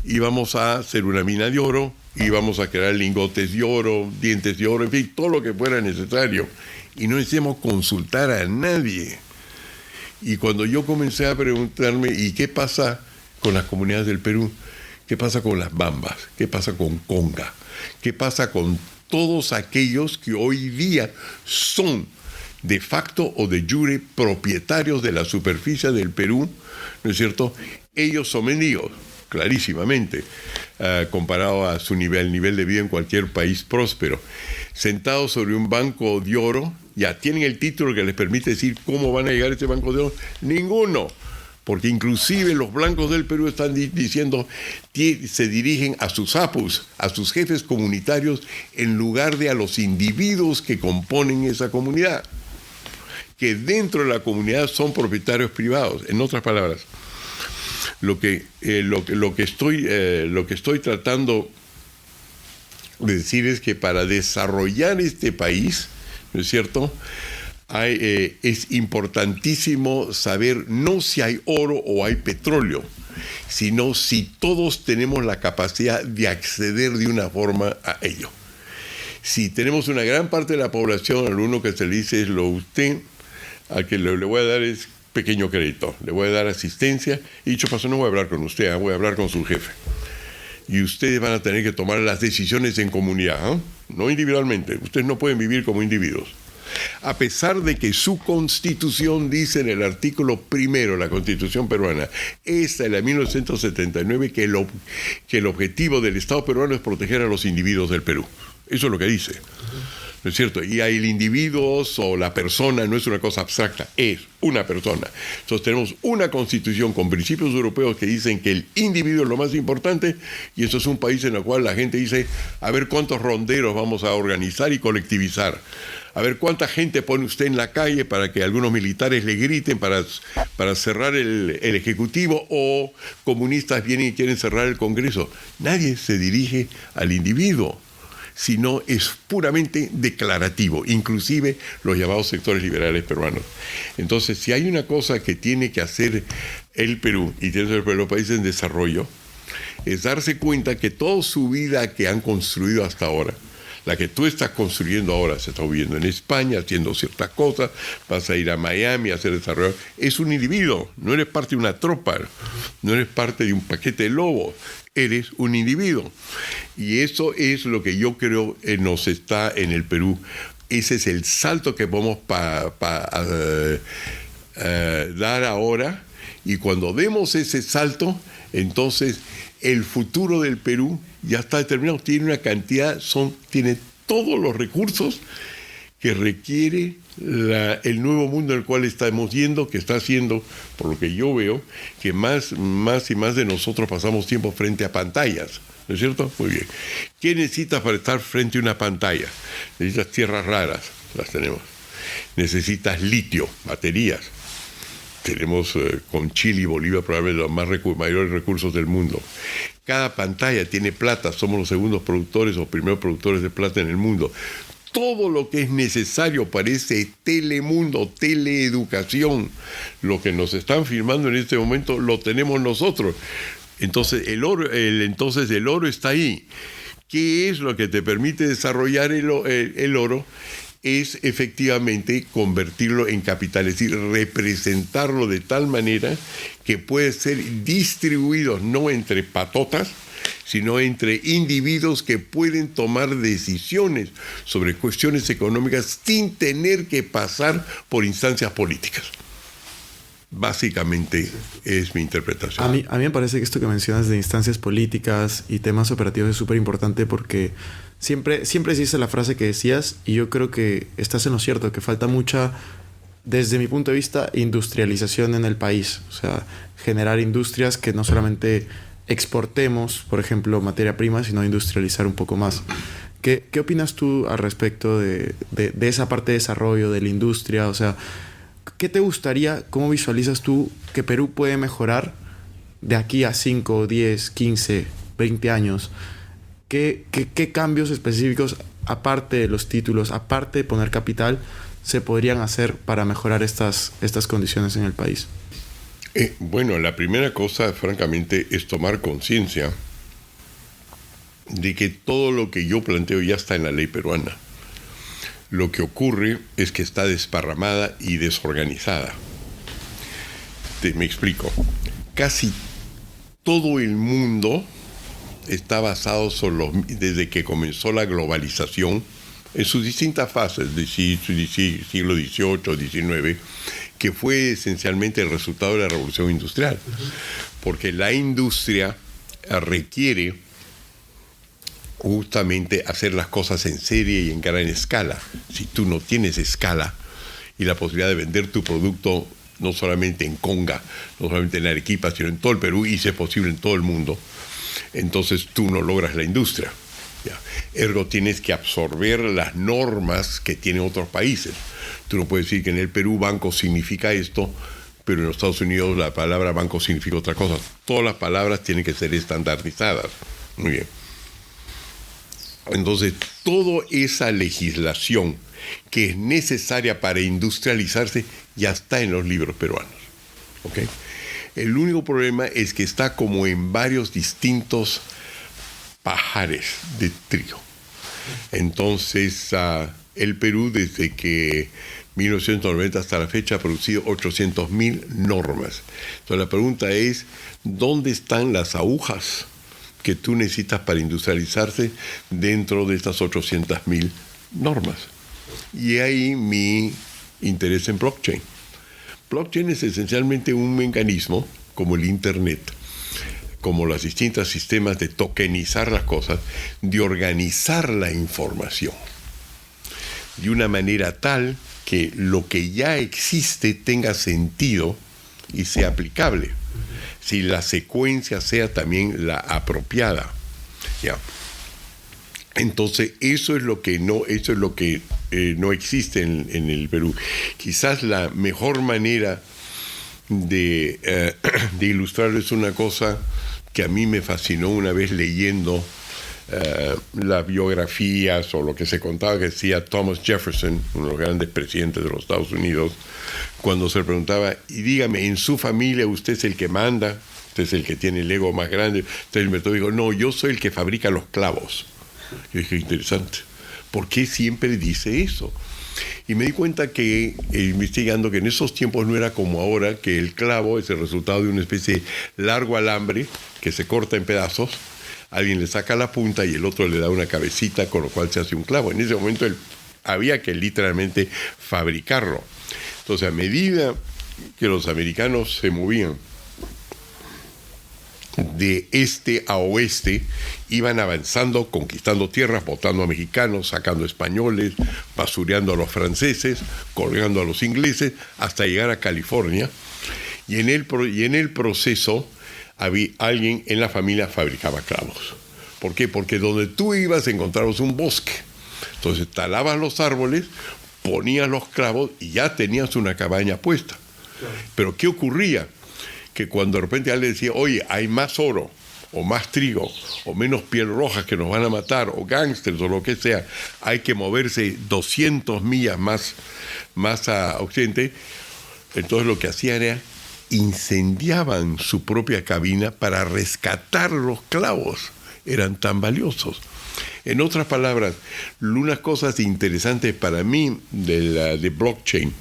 y vamos a hacer una mina de oro, y vamos a crear lingotes de oro, dientes de oro, en fin, todo lo que fuera necesario. Y no necesitamos consultar a nadie. Y cuando yo comencé a preguntarme, ¿y qué pasa con las comunidades del Perú? ¿Qué pasa con las bambas? ¿Qué pasa con Conga? ¿Qué pasa con todos aquellos que hoy día son de facto o de jure propietarios de la superficie del Perú? ¿No es cierto? Ellos son mendigos, clarísimamente, comparado a su nivel de vida en cualquier país próspero. Sentados sobre un banco de oro, ya tienen el título que les permite decir cómo van a llegar a ese banco de oro. Ninguno. Porque inclusive los blancos del Perú están diciendo, se dirigen a sus apus, a sus jefes comunitarios, en lugar de a los individuos que componen esa comunidad, que dentro de la comunidad son propietarios privados. En otras palabras, lo que estoy tratando de decir es que para desarrollar este país, ¿no es cierto?, es importantísimo saber no si hay oro o hay petróleo, sino si todos tenemos la capacidad de acceder de una forma a ello. Si tenemos una gran parte de la población, al uno que se le dice es lo usted, al que le voy a dar es pequeño crédito, le voy a dar asistencia, y dicho paso, no voy a hablar con usted, voy a hablar con su jefe. Y ustedes van a tener que tomar las decisiones en comunidad, no individualmente. Ustedes no pueden vivir como individuos. A pesar de que su constitución dice en el artículo primero, la constitución peruana, esta de la 1979, que el objetivo del Estado peruano es proteger a los individuos del Perú. Eso es lo que dice. ¿no es cierto? Y el individuo o la persona no es una cosa abstracta, es una persona. Entonces tenemos una constitución con principios europeos que dicen que el individuo es lo más importante, y eso es un país en el cual la gente dice, a ver cuántos ronderos vamos a organizar y colectivizar. A ver cuánta gente pone usted en la calle para que algunos militares le griten para cerrar el Ejecutivo, o comunistas vienen y quieren cerrar el Congreso. Nadie se dirige al individuo, sino es puramente declarativo, inclusive los llamados sectores liberales peruanos. Entonces, si hay una cosa que tiene que hacer el Perú, y tiene que hacer los países en desarrollo, es darse cuenta que toda su vida que han construido hasta ahora, la que tú estás construyendo ahora, se está viviendo en España, haciendo ciertas cosas, vas a ir a Miami a hacer desarrollo, es un individuo, no eres parte de una tropa, no eres parte de un paquete de lobos, eres un individuo. Y eso es lo que yo creo nos está en el Perú. Ese es el salto que podemos dar ahora, y cuando demos ese salto, entonces el futuro del Perú ya está determinado, tiene una cantidad, tiene todos los recursos que requiere el nuevo mundo al cual estamos yendo, que está haciendo, por lo que yo veo, que más y más de nosotros pasamos tiempo frente a pantallas, ¿no es cierto? Muy bien. ¿Qué necesitas para estar frente a una pantalla? Necesitas tierras raras, las tenemos. Necesitas litio, baterías. Tenemos con Chile y Bolivia probablemente los mayores recursos del mundo. Cada pantalla tiene plata, somos los segundos productores o primeros productores de plata en el mundo. Todo lo que es necesario para ese telemundo, teleeducación, lo que nos están filmando en este momento, lo tenemos nosotros. Entonces el oro está ahí. ¿Qué es lo que te permite desarrollar el oro? Es efectivamente convertirlo en capital, es decir, representarlo de tal manera que puede ser distribuido no entre patotas, sino entre individuos que pueden tomar decisiones sobre cuestiones económicas sin tener que pasar por instancias políticas. Básicamente es mi interpretación. A mí me parece que esto que mencionas de instancias políticas y temas operativos es súper importante, porque siempre se dice la frase que decías, y yo creo que estás en lo cierto, que falta mucha, desde mi punto de vista, industrialización en el país. O sea, generar industrias que no solamente exportemos, por ejemplo, materia prima, sino industrializar un poco más. ¿Qué opinas tú al respecto de esa parte de desarrollo, de la industria? O sea, ¿qué te gustaría, cómo visualizas tú que Perú puede mejorar de aquí a 5, 10, 15, 20 años? ¿Qué cambios específicos, aparte de los títulos, aparte de poner capital, se podrían hacer para mejorar estas condiciones en el país? Bueno, la primera cosa, francamente, es tomar conciencia de que todo lo que yo planteo ya está en la ley peruana. Lo que ocurre es que está desparramada y desorganizada. Me explico. Casi todo el mundo está basado desde que comenzó la globalización, en sus distintas fases, del siglo XVIII, XIX, que fue esencialmente el resultado de la revolución industrial. Porque la industria requiere justamente hacer las cosas en serie y en gran escala. Si tú no tienes escala y la posibilidad de vender tu producto no solamente en Conga, no solamente en Arequipa, sino en todo el Perú, y si es posible en todo el mundo, entonces tú no logras la industria. ¿Ya? Ergo tienes que absorber las normas que tienen otros países. Tú no puedes decir que en el Perú banco significa esto, pero en los Estados Unidos la palabra banco significa otra cosa. Todas las palabras tienen que ser estandarizadas. Muy bien. Entonces, toda esa legislación que es necesaria para industrializarse ya está en los libros peruanos. ¿Okay? El único problema es que está como en varios distintos pajares de trigo. Entonces, el Perú, desde que 1990 hasta la fecha, ha producido 800.000 normas. Entonces, la pregunta es, ¿dónde están las agujas que tú necesitas para industrializarse dentro de estas 800.000 normas? Y ahí mi interés en blockchain. Blockchain es esencialmente un mecanismo como el Internet, como los distintos sistemas de tokenizar las cosas, de organizar la información. de una manera tal que lo que ya existe tenga sentido y sea aplicable. Si la secuencia sea también la apropiada. ¿Ya? Entonces, eso es lo que no existe en el Perú. Quizás la mejor manera de ilustrarlo es una cosa que a mí me fascinó una vez leyendo las biografías o lo que se contaba que decía Thomas Jefferson, uno de los grandes presidentes de los Estados Unidos, cuando se le preguntaba, y dígame, ¿en su familia usted es el que manda? ¿Usted es el que tiene el ego más grande? Entonces el método dijo, no, yo soy el que fabrica los clavos. Yo dije, interesante, ¿por qué siempre dice eso? Y me di cuenta que, investigando, que en esos tiempos no era como ahora, que el clavo es el resultado de una especie de largo alambre que se corta en pedazos, alguien le saca la punta y el otro le da una cabecita, con lo cual se hace un clavo. En ese momento había que literalmente fabricarlo. Entonces, a medida que los americanos se movían de este a oeste, iban avanzando, conquistando tierras, botando a mexicanos, sacando españoles, basureando a los franceses, colgando a los ingleses, hasta llegar a California. Y en el proceso, había alguien en la familia fabricaba clavos. ¿Por qué? Porque donde tú ibas encontrabas un bosque. Entonces talabas los árboles, ponías los clavos y ya tenías una cabaña puesta. Pero ¿qué ocurría? Que cuando de repente alguien decía, oye, hay más oro, o más trigo, o menos piel roja que nos van a matar, o gángsters, o lo que sea, hay que moverse 200 millas más a occidente. Entonces lo que hacían era incendiaban su propia cabina para rescatar los clavos. Eran tan valiosos. En otras palabras, unas cosas interesantes para mí de blockchain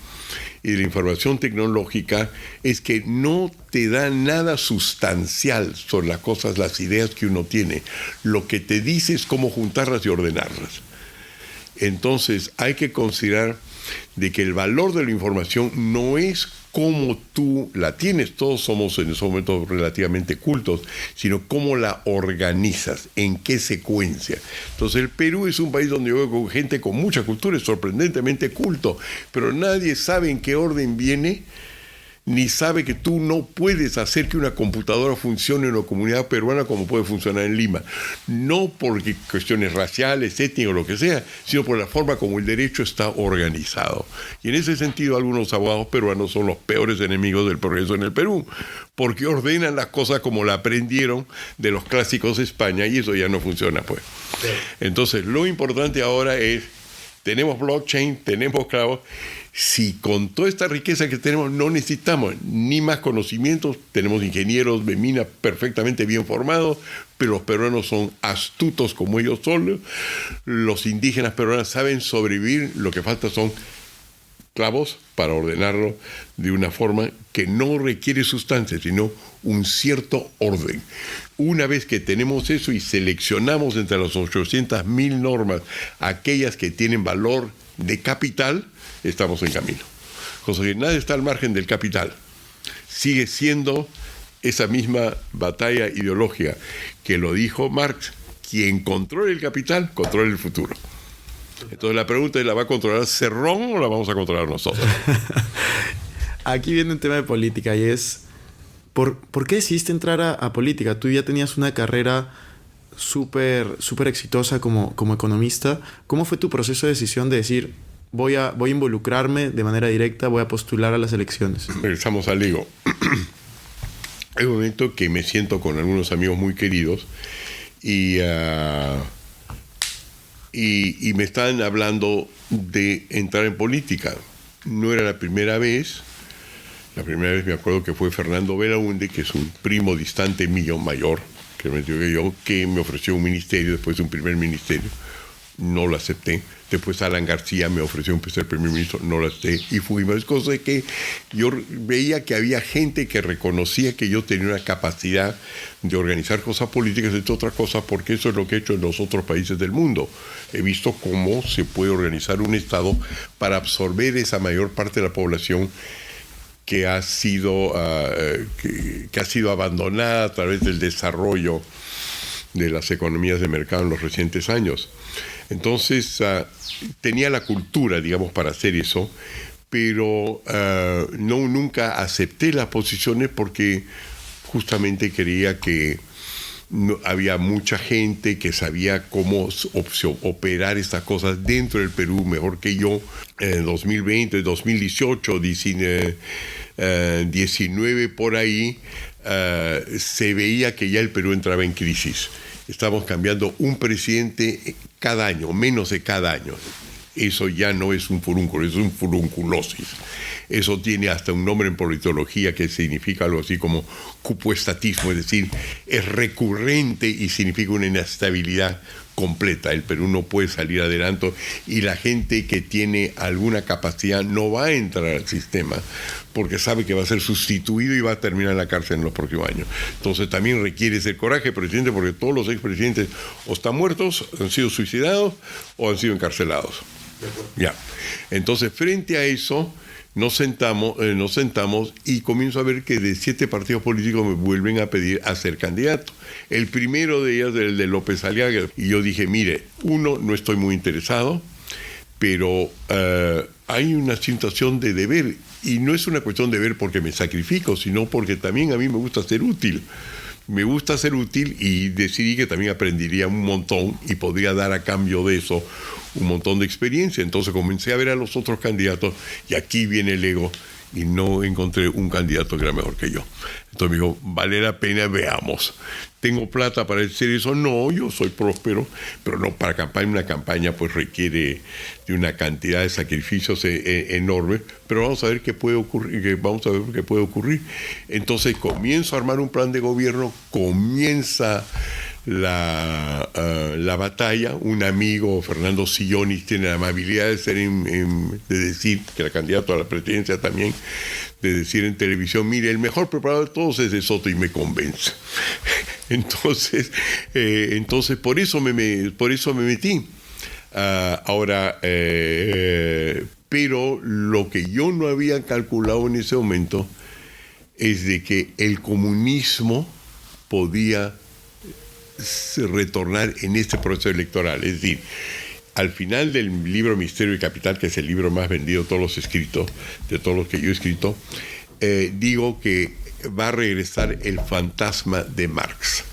y de la información tecnológica es que no te da nada sustancial sobre las cosas, las ideas que uno tiene. Lo que te dice es cómo juntarlas y ordenarlas. Entonces hay que considerar de que el valor de la información no es cómo tú la tienes, todos somos en ese momento relativamente cultos, sino cómo la organizas, en qué secuencia. Entonces el Perú es un país donde yo veo con gente con mucha cultura, es sorprendentemente culto, pero nadie sabe en qué orden viene, ni sabe que tú no puedes hacer que una computadora funcione en la comunidad peruana como puede funcionar en Lima. No por cuestiones raciales, étnicas o lo que sea, sino por la forma como el derecho está organizado. Y en ese sentido, algunos abogados peruanos son los peores enemigos del progreso en el Perú, porque ordenan las cosas como la aprendieron de los clásicos de España, y eso ya no funciona, pues. Sí. Entonces, lo importante ahora es, tenemos blockchain, tenemos clavos. Si con toda esta riqueza que tenemos no necesitamos ni más conocimientos, tenemos ingenieros de mina perfectamente bien formados, pero los peruanos son astutos como ellos son, los indígenas peruanos saben sobrevivir, lo que falta son clavos para ordenarlo de una forma que no requiere sustancia, sino un cierto orden. Una vez que tenemos eso y seleccionamos entre las 800,000 normas aquellas que tienen valor de capital, estamos en camino. Cosa que nada está al margen del capital. Sigue siendo esa misma batalla ideológica que lo dijo Marx. Quien controle el capital, controla el futuro. Entonces la pregunta es, ¿la va a controlar Cerrón o la vamos a controlar nosotros? Aquí viene un tema de política y es, ¿por qué decidiste entrar a política? Tú ya tenías una carrera súper exitosa como economista. ¿Cómo fue tu proceso de decisión de decir, voy a involucrarme de manera directa, voy a postular a las elecciones? Regresamos al ego. Hay un momento que me siento con algunos amigos muy queridos y me estaban hablando de entrar en política. No era la primera vez. La primera vez me acuerdo que fue Fernando Belaúnde, que es un primo distante mío, mayor, que me ofreció un ministerio, después un primer ministerio. No lo acepté. Después Alan García me ofreció ser primer ministro, no lo acepté. Y fuimos. Cosa de que yo veía que había gente que reconocía que yo tenía una capacidad de organizar cosas políticas, entre otras cosas, porque eso es lo que he hecho en los otros países del mundo. He visto cómo se puede organizar un Estado para absorber esa mayor parte de la población que ha sido abandonada a través del desarrollo de las economías de mercado en los recientes años. Entonces tenía la cultura, digamos, para hacer eso, pero nunca acepté las posiciones porque justamente creía que había mucha gente que sabía cómo operar estas cosas dentro del Perú mejor que yo. En 2020, 2018, 19 por ahí, se veía que ya el Perú entraba en crisis. Estamos cambiando un presidente cada año, menos de cada año. Eso ya no es un furúnculo, es un furunculosis. Eso tiene hasta un nombre en politología que significa algo así como cupoestatismo, es decir, es recurrente y significa una inestabilidad completa. El Perú no puede salir adelante y la gente que tiene alguna capacidad no va a entrar al sistema porque sabe que va a ser sustituido y va a terminar en la cárcel en los próximos años. Entonces también requiere ese coraje, presidente, porque todos los expresidentes o están muertos, han sido suicidados o han sido encarcelados. Ya. Entonces, frente a eso, nos sentamos y comienzo a ver que de 7 partidos políticos me vuelven a pedir a ser candidato. El primero de ellos, el de López Aliaga, y yo dije, mire, no estoy muy interesado, pero hay una situación de deber, y no es una cuestión de deber porque me sacrifico, sino porque también a mí me gusta ser útil. Me gusta ser útil y decidí que también aprendería un montón y podría dar a cambio de eso un montón de experiencia. Entonces comencé a ver a los otros candidatos y aquí viene el ego y no encontré un candidato que era mejor que yo. Entonces me dijo, vale la pena, veamos. ¿Tengo plata para hacer eso? No, yo soy próspero, pero no para campaña. Una campaña pues requiere de una cantidad de sacrificios enorme, pero vamos a ver qué puede ocurrir. Entonces comienzo a armar un plan de gobierno, comienza la batalla. Un amigo, Fernando Sillonis, tiene la amabilidad de decir, que era candidato a la presidencia también, de decir en televisión, mire, el mejor preparado de todos es de Soto, y me convence. Entonces por eso me metí. Pero lo que yo no había calculado en ese momento es de que el comunismo podía retornar en este proceso electoral. Es decir, al final del libro Misterio y Capital, que es el libro más vendido de todos los escritos, de todos los que yo he escrito, digo que va a regresar el fantasma de Marx.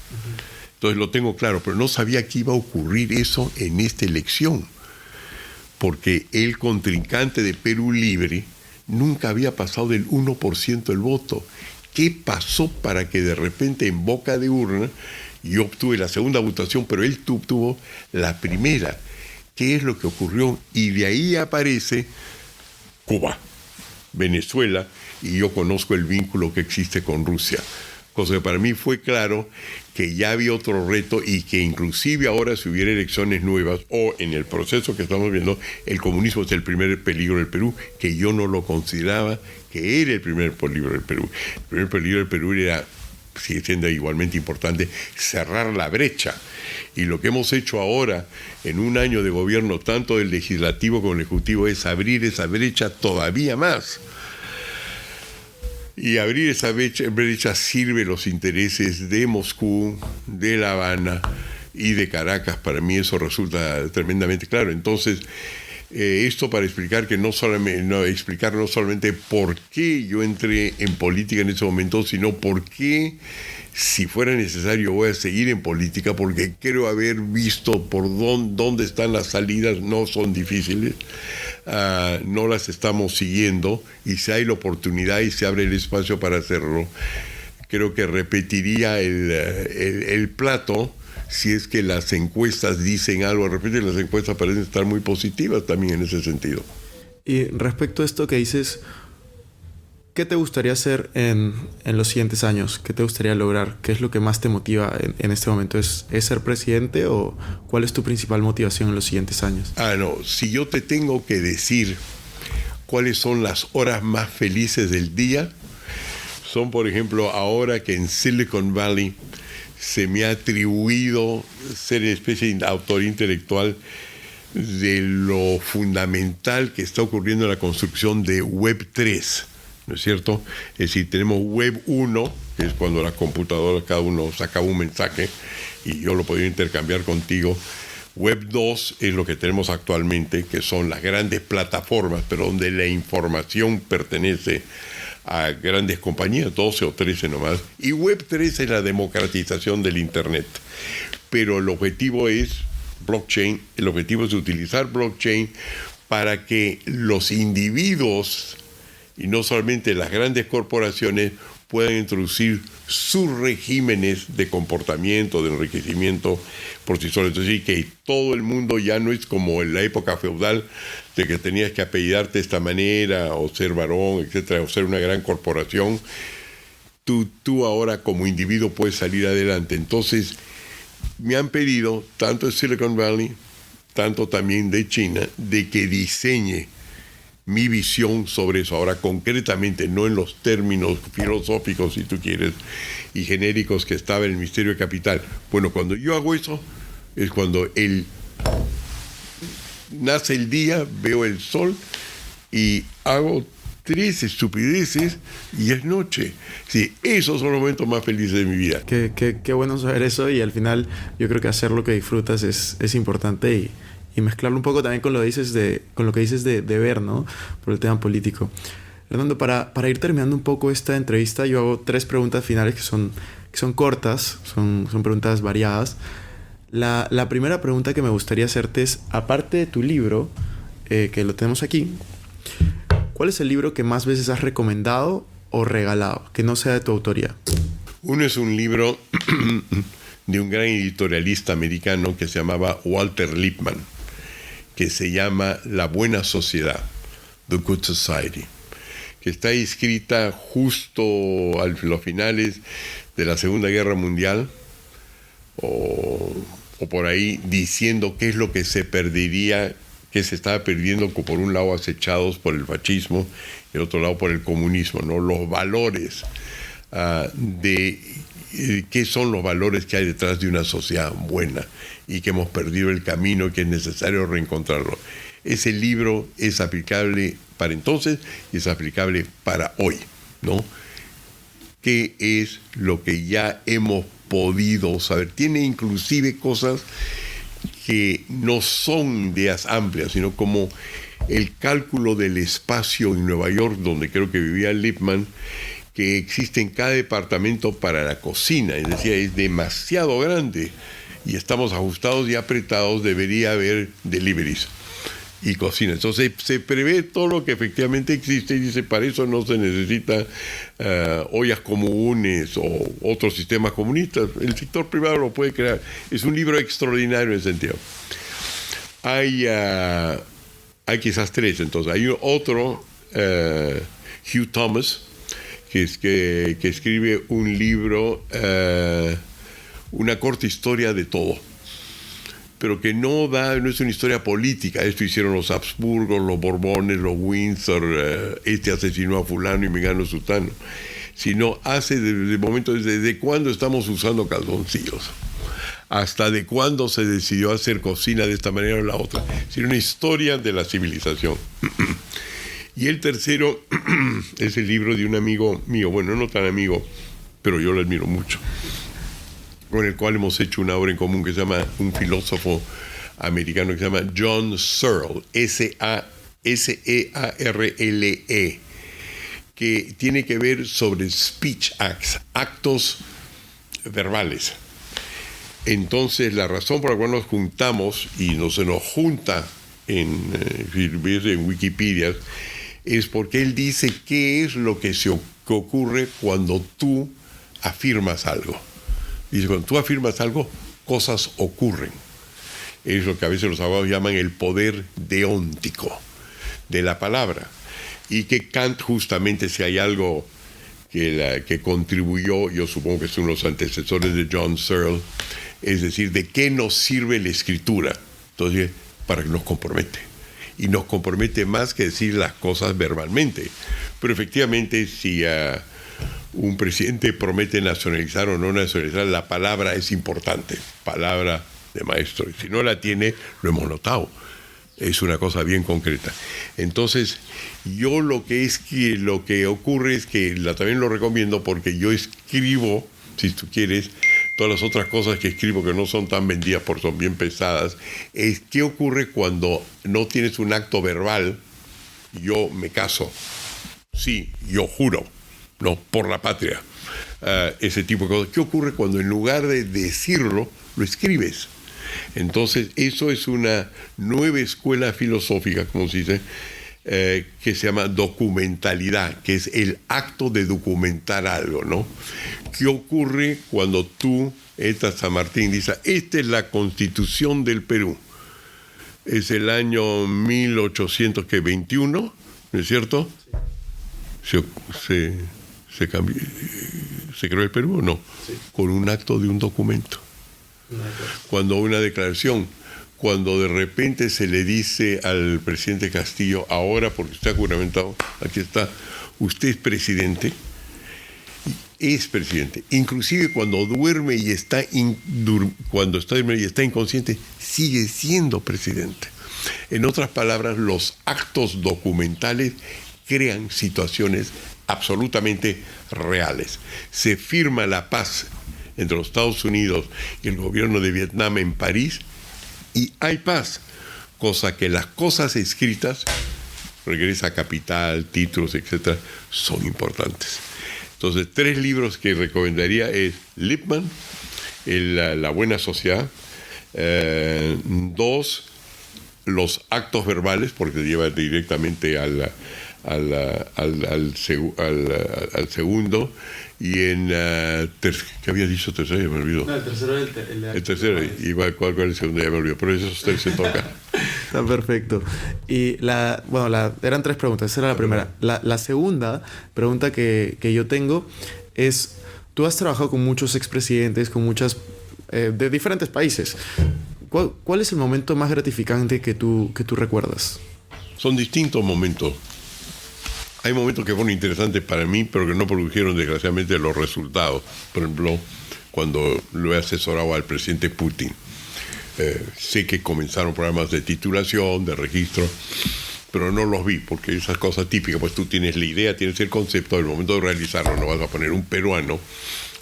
Entonces lo tengo claro, pero no sabía que iba a ocurrir eso en esta elección, porque el contrincante de Perú Libre nunca había pasado del 1% del voto. ¿Qué pasó para que de repente en boca de urna yo obtuve la segunda votación, pero él obtuvo la primera? ¿Qué es lo que ocurrió? Y de ahí aparece Cuba, Venezuela, y yo conozco el vínculo que existe con Rusia. Cosa que para mí fue claro que ya había otro reto y que inclusive ahora si hubiera elecciones nuevas o en el proceso que estamos viendo, el comunismo es el primer peligro del Perú, que yo no lo consideraba que era el primer peligro del Perú. El primer peligro del Perú sigue siendo igualmente importante, cerrar la brecha. Y lo que hemos hecho ahora, en un año de gobierno, tanto del legislativo como del ejecutivo, es abrir esa brecha todavía más. Y abrir esa brecha sirve los intereses de Moscú, de La Habana y de Caracas. Para mí eso resulta tremendamente claro. Entonces, esto para explicar no solamente por qué yo entré en política en ese momento, sino por qué, si fuera necesario, voy a seguir en política, porque creo haber visto por dónde están las salidas. No son difíciles, no las estamos siguiendo, y si hay la oportunidad y se abre el espacio para hacerlo, creo que repetiría el plato. Si es que las encuestas dicen algo, de repente las encuestas parecen estar muy positivas también en ese sentido. Y respecto a esto que dices, ¿qué te gustaría hacer en los siguientes años? ¿Qué te gustaría lograr? ¿Qué es lo que más te motiva en este momento? ¿Es ser presidente o cuál es tu principal motivación en los siguientes años? No, si yo te tengo que decir cuáles son las horas más felices del día, son por ejemplo ahora que en Silicon Valley se me ha atribuido ser una especie de autor intelectual de lo fundamental que está ocurriendo en la construcción de Web 3, ¿no es cierto? Es decir, tenemos Web 1, que es cuando las computadoras cada uno sacaba un mensaje y yo lo podía intercambiar contigo, Web 2 es lo que tenemos actualmente, que son las grandes plataformas, pero donde la información pertenece a grandes compañías, 12 o 13 nomás. Y Web 3 es la democratización del Internet. Pero el objetivo es blockchain, el objetivo es utilizar blockchain para que los individuos, y no solamente las grandes corporaciones, puedan introducir sus regímenes de comportamiento, de enriquecimiento por sí solos. Es decir, que todo el mundo ya no es como en la época feudal, de que tenías que apellidarte de esta manera, o ser varón, etcétera, o ser una gran corporación. Tú ahora como individuo puedes salir adelante. Entonces, me han pedido, tanto de Silicon Valley, tanto también de China, de que diseñe mi visión sobre eso. Ahora, concretamente, no en los términos filosóficos, si tú quieres, y genéricos que estaba en el Misterio de Capital. Bueno, cuando yo hago eso, es cuando nace el día, veo el sol y hago 3 estupideces y es noche. Sí, esos son los momentos más felices de mi vida. Qué bueno saber eso, y al final yo creo que hacer lo que disfrutas es importante, y mezclarlo un poco también con lo que dices de ver, ¿no? Por el tema político. Fernando, para ir terminando un poco esta entrevista, yo hago 3 preguntas finales que son cortas, son preguntas variadas. La primera pregunta que me gustaría hacerte es, aparte de tu libro, que lo tenemos aquí, ¿cuál es el libro que más veces has recomendado o regalado, que no sea de tu autoría? Uno es un libro de un gran editorialista americano que se llamaba Walter Lippmann, que se llama La Buena Sociedad, The Good Society, que está escrita justo a los finales de la Segunda Guerra Mundial, o por ahí, diciendo qué es lo que se perdería, que se estaba perdiendo, por un lado acechados por el fascismo y por otro lado por el comunismo, ¿no? Los valores de qué son los valores que hay detrás de una sociedad buena, y que hemos perdido el camino, que es necesario reencontrarlo. Ese libro es aplicable para entonces y es aplicable para hoy, ¿no? ¿Qué es lo que ya hemos podido saber? Tiene inclusive cosas que no son ideas amplias, sino como el cálculo del espacio en Nueva York, donde creo que vivía Lippmann, que existe en cada departamento para la cocina. Es decir, es demasiado grande y estamos ajustados y apretados, debería haber deliveries y cocina. Entonces se prevé todo lo que efectivamente existe, y dice, para eso no se necesita ollas comunes o otros sistemas comunistas. El sector privado lo puede crear. Es un libro extraordinario en ese sentido. Hay quizás 3, entonces. Hay otro, Hugh Thomas, que escribe un libro, una corta historia de todo, pero que no es una historia política. Esto hicieron los Habsburgos, los Borbones, los Windsor, este asesinó a fulano y mengano sutano, sino hace de momento desde cuándo estamos usando calzoncillos, hasta de cuándo se decidió hacer cocina de esta manera o la otra. Es una historia de la civilización. Y el tercero es el libro de un amigo mío, bueno, no tan amigo, pero yo lo admiro mucho, con el cual hemos hecho una obra en común, que se llama, un filósofo americano que se llama John Searle, Searle, que tiene que ver sobre speech acts, actos verbales. Entonces, la razón por la cual nos juntamos, y se nos junta en Wikipedia, es porque él dice qué es lo que ocurre cuando tú afirmas algo. Dice, cuando tú afirmas algo, cosas ocurren. Es lo que a veces los abogados llaman el poder deóntico de la palabra. Y que Kant, justamente, si hay algo que contribuyó, yo supongo que es uno de los antecesores de John Searle, es decir, ¿de qué nos sirve la escritura? Entonces, para que nos compromete. Y nos compromete más que decir las cosas verbalmente. Pero efectivamente, si un presidente promete nacionalizar o no nacionalizar, la palabra es importante, palabra de maestro. Y si no la tiene, lo hemos notado. Es una cosa bien concreta. Entonces, yo lo que ocurre es que también lo recomiendo, porque yo escribo, si tú quieres, todas las otras cosas que escribo que no son tan vendidas porque son bien pesadas, es qué ocurre cuando no tienes un acto verbal. Yo me caso, sí, yo juro, no, por la patria, ese tipo de cosas. ¿Qué ocurre cuando en lugar de decirlo, lo escribes? Entonces, eso es una nueva escuela filosófica, como se dice, que se llama documentalidad, que es el acto de documentar algo, ¿no? ¿Qué ocurre cuando tú entras a San Martín y dices, esta es la Constitución del Perú? Es el año 1821, ¿no es cierto? ¿Se cambió, se creó el Perú o no? Sí. Con un acto de un documento. Cuando una declaración, cuando de repente se le dice al presidente Castillo, ahora porque usted ha juramentado, aquí está, usted es presidente, inclusive cuando duerme y está inconsciente, sigue siendo presidente. En otras palabras, los actos documentales crean situaciones absolutamente reales. Se firma la paz entre los Estados Unidos y el gobierno de Vietnam en París y hay paz, cosa que las cosas escritas, regresa a capital, títulos, etcétera, son importantes. Entonces, 3 libros que recomendaría es Lippmann, La Buena Sociedad, 2, los actos verbales, porque lleva directamente al segundo, y ¿qué había dicho tercero? Ya me olvidó. No, el tercero el tercero, y ¿cuál es el segundo? Ya me olvidó, pero esos 3 se tocan. Está perfecto. Y eran 3 preguntas, esa era la primera. La segunda pregunta que yo tengo es, tú has trabajado con muchos expresidentes, con muchas de diferentes países. ¿Cuál es el momento más gratificante que tú recuerdas? Son distintos momentos. Hay momentos que fueron interesantes para mí, pero que no produjeron desgraciadamente los resultados. Por ejemplo, cuando lo he asesorado al presidente Putin. Sé que comenzaron programas de titulación, de registro, pero no los vi, porque esas cosas típicas, pues tú tienes la idea, tienes el concepto, al momento de realizarlo no vas a poner un peruano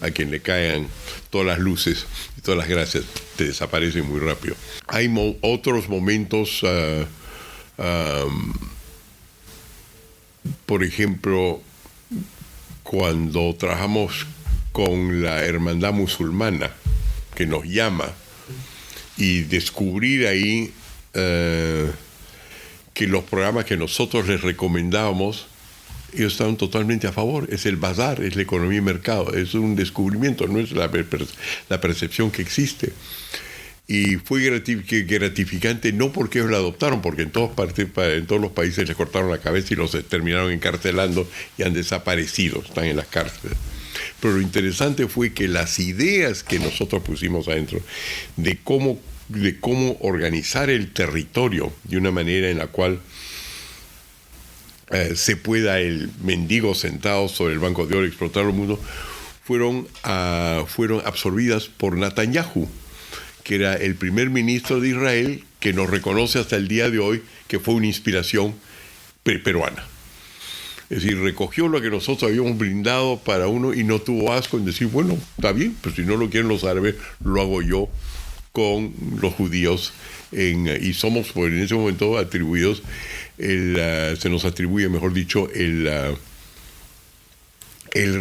a quien le caigan todas las luces y todas las gracias, te desaparece muy rápido. Hay otros momentos, por ejemplo, cuando trabajamos con la hermandad musulmana, que nos llama, y descubrir ahí que los programas que nosotros les recomendábamos, ellos estaban totalmente a favor. Es el bazar, es la economía y mercado, es un descubrimiento, no es la percepción que existe. Y fue gratificante no porque ellos la adoptaron, porque en todos los países les cortaron la cabeza y los terminaron encarcelando y han desaparecido, están en las cárceles. Pero lo interesante fue que las ideas que nosotros pusimos adentro de cómo organizar el territorio de una manera en la cual se pueda el mendigo sentado sobre el banco de oro explotar el mundo, fueron absorbidas por Netanyahu, que era el primer ministro de Israel, que nos reconoce hasta el día de hoy que fue una inspiración peruana. Es decir, recogió lo que nosotros habíamos brindado para uno y no tuvo asco en decir, bueno, está bien, pues si no lo quieren los árabes, lo hago yo con los judíos. Y somos, pues, en ese momento atribuidos, se nos atribuye, mejor dicho, el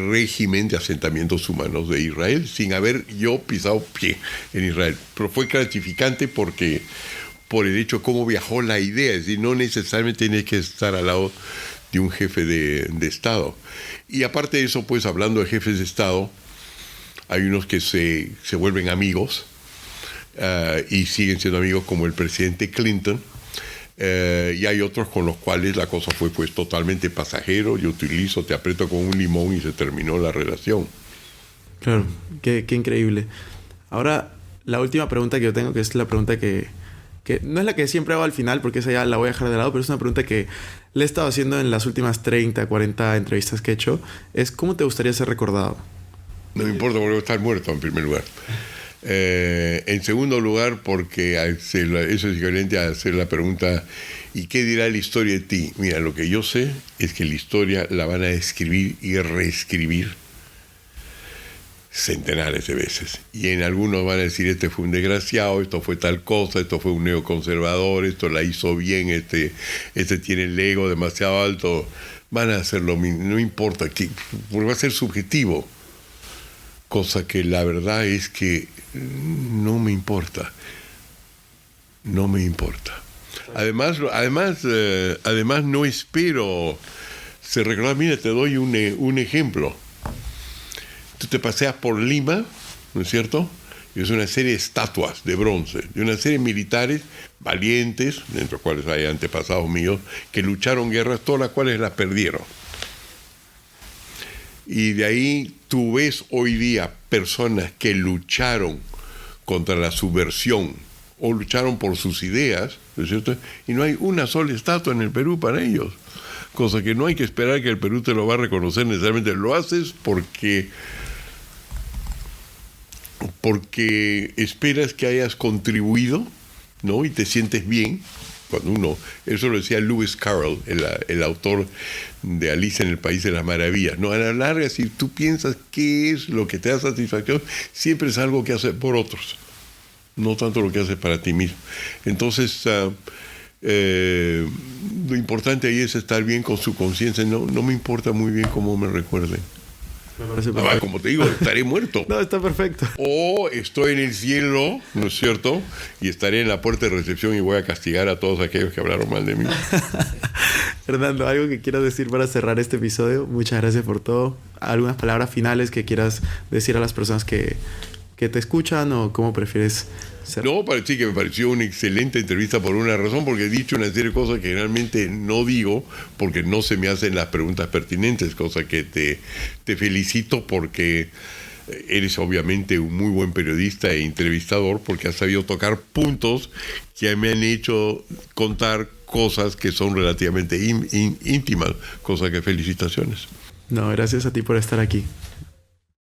régimen de asentamientos humanos de Israel, sin haber yo pisado pie en Israel. Pero fue gratificante por el hecho de cómo viajó la idea, es decir, no necesariamente tiene que estar al lado de un jefe de Estado. Y aparte de eso, pues hablando de jefes de Estado, hay unos que se vuelven amigos y siguen siendo amigos, como el presidente Clinton, y hay otros con los cuales la cosa fue pues totalmente pasajero, yo te aprieto con un limón y se terminó la relación. Claro, qué increíble. Ahora, la última pregunta que yo tengo, que es la pregunta que no es la que siempre hago al final, porque esa ya la voy a dejar de lado, pero es una pregunta que le he estado haciendo en las últimas 30, 40 entrevistas que he hecho, es ¿cómo te gustaría ser recordado? No me importa porque voy a estar muerto, en primer lugar. En segundo lugar, porque eso es equivalente a hacer la pregunta ¿y qué dirá la historia de ti? Mira, lo que yo sé es que la historia la van a escribir y reescribir centenares de veces. Y en algunos van a decir, este fue un desgraciado, esto fue tal cosa, esto fue un neoconservador, esto la hizo bien, este tiene el ego demasiado alto. Van a hacer lo mismo, no importa, porque va a ser subjetivo. Cosa que la verdad es que no me importa. No me importa. Además no espero se recordar. Mira, te doy un ejemplo. Tú te paseas por Lima, ¿no es cierto? Y es una serie de estatuas de bronce, de una serie de militares valientes, entre los cuales hay antepasados míos, que lucharon guerras, todas las cuales las perdieron. Y de ahí tú ves hoy día personas que lucharon contra la subversión o lucharon por sus ideas, ¿no es cierto? Y no hay una sola estatua en el Perú para ellos. Cosa que no hay que esperar que el Perú te lo va a reconocer necesariamente. Lo haces porque esperas que hayas contribuido, ¿no? Y te sientes bien. Cuando eso lo decía Lewis Carroll, el autor de Alicia en el País de las Maravillas, ¿no? A la larga, si tú piensas qué es lo que te da satisfacción, siempre es algo que haces por otros, no tanto lo que haces para ti mismo. Entonces, lo importante ahí es estar bien con su conciencia. No me importa muy bien cómo me recuerden. Me parece perfecto. Como te digo, estaré muerto. No, está perfecto. O estoy en el cielo, ¿no es cierto? Y estaré en la puerta de recepción y voy a castigar a todos aquellos que hablaron mal de mí. Fernando, ¿algo que quieras decir para cerrar este episodio? Muchas gracias por todo. ¿Algunas palabras finales que quieras decir a las personas que te escuchan, o cómo prefieres ser? No, sí que me pareció una excelente entrevista por una razón, porque he dicho una serie de cosas que realmente no digo porque no se me hacen las preguntas pertinentes, cosa que te felicito porque eres obviamente un muy buen periodista e entrevistador, porque has sabido tocar puntos que me han hecho contar cosas que son relativamente íntimas, cosa que felicitaciones. No, gracias a ti por estar aquí.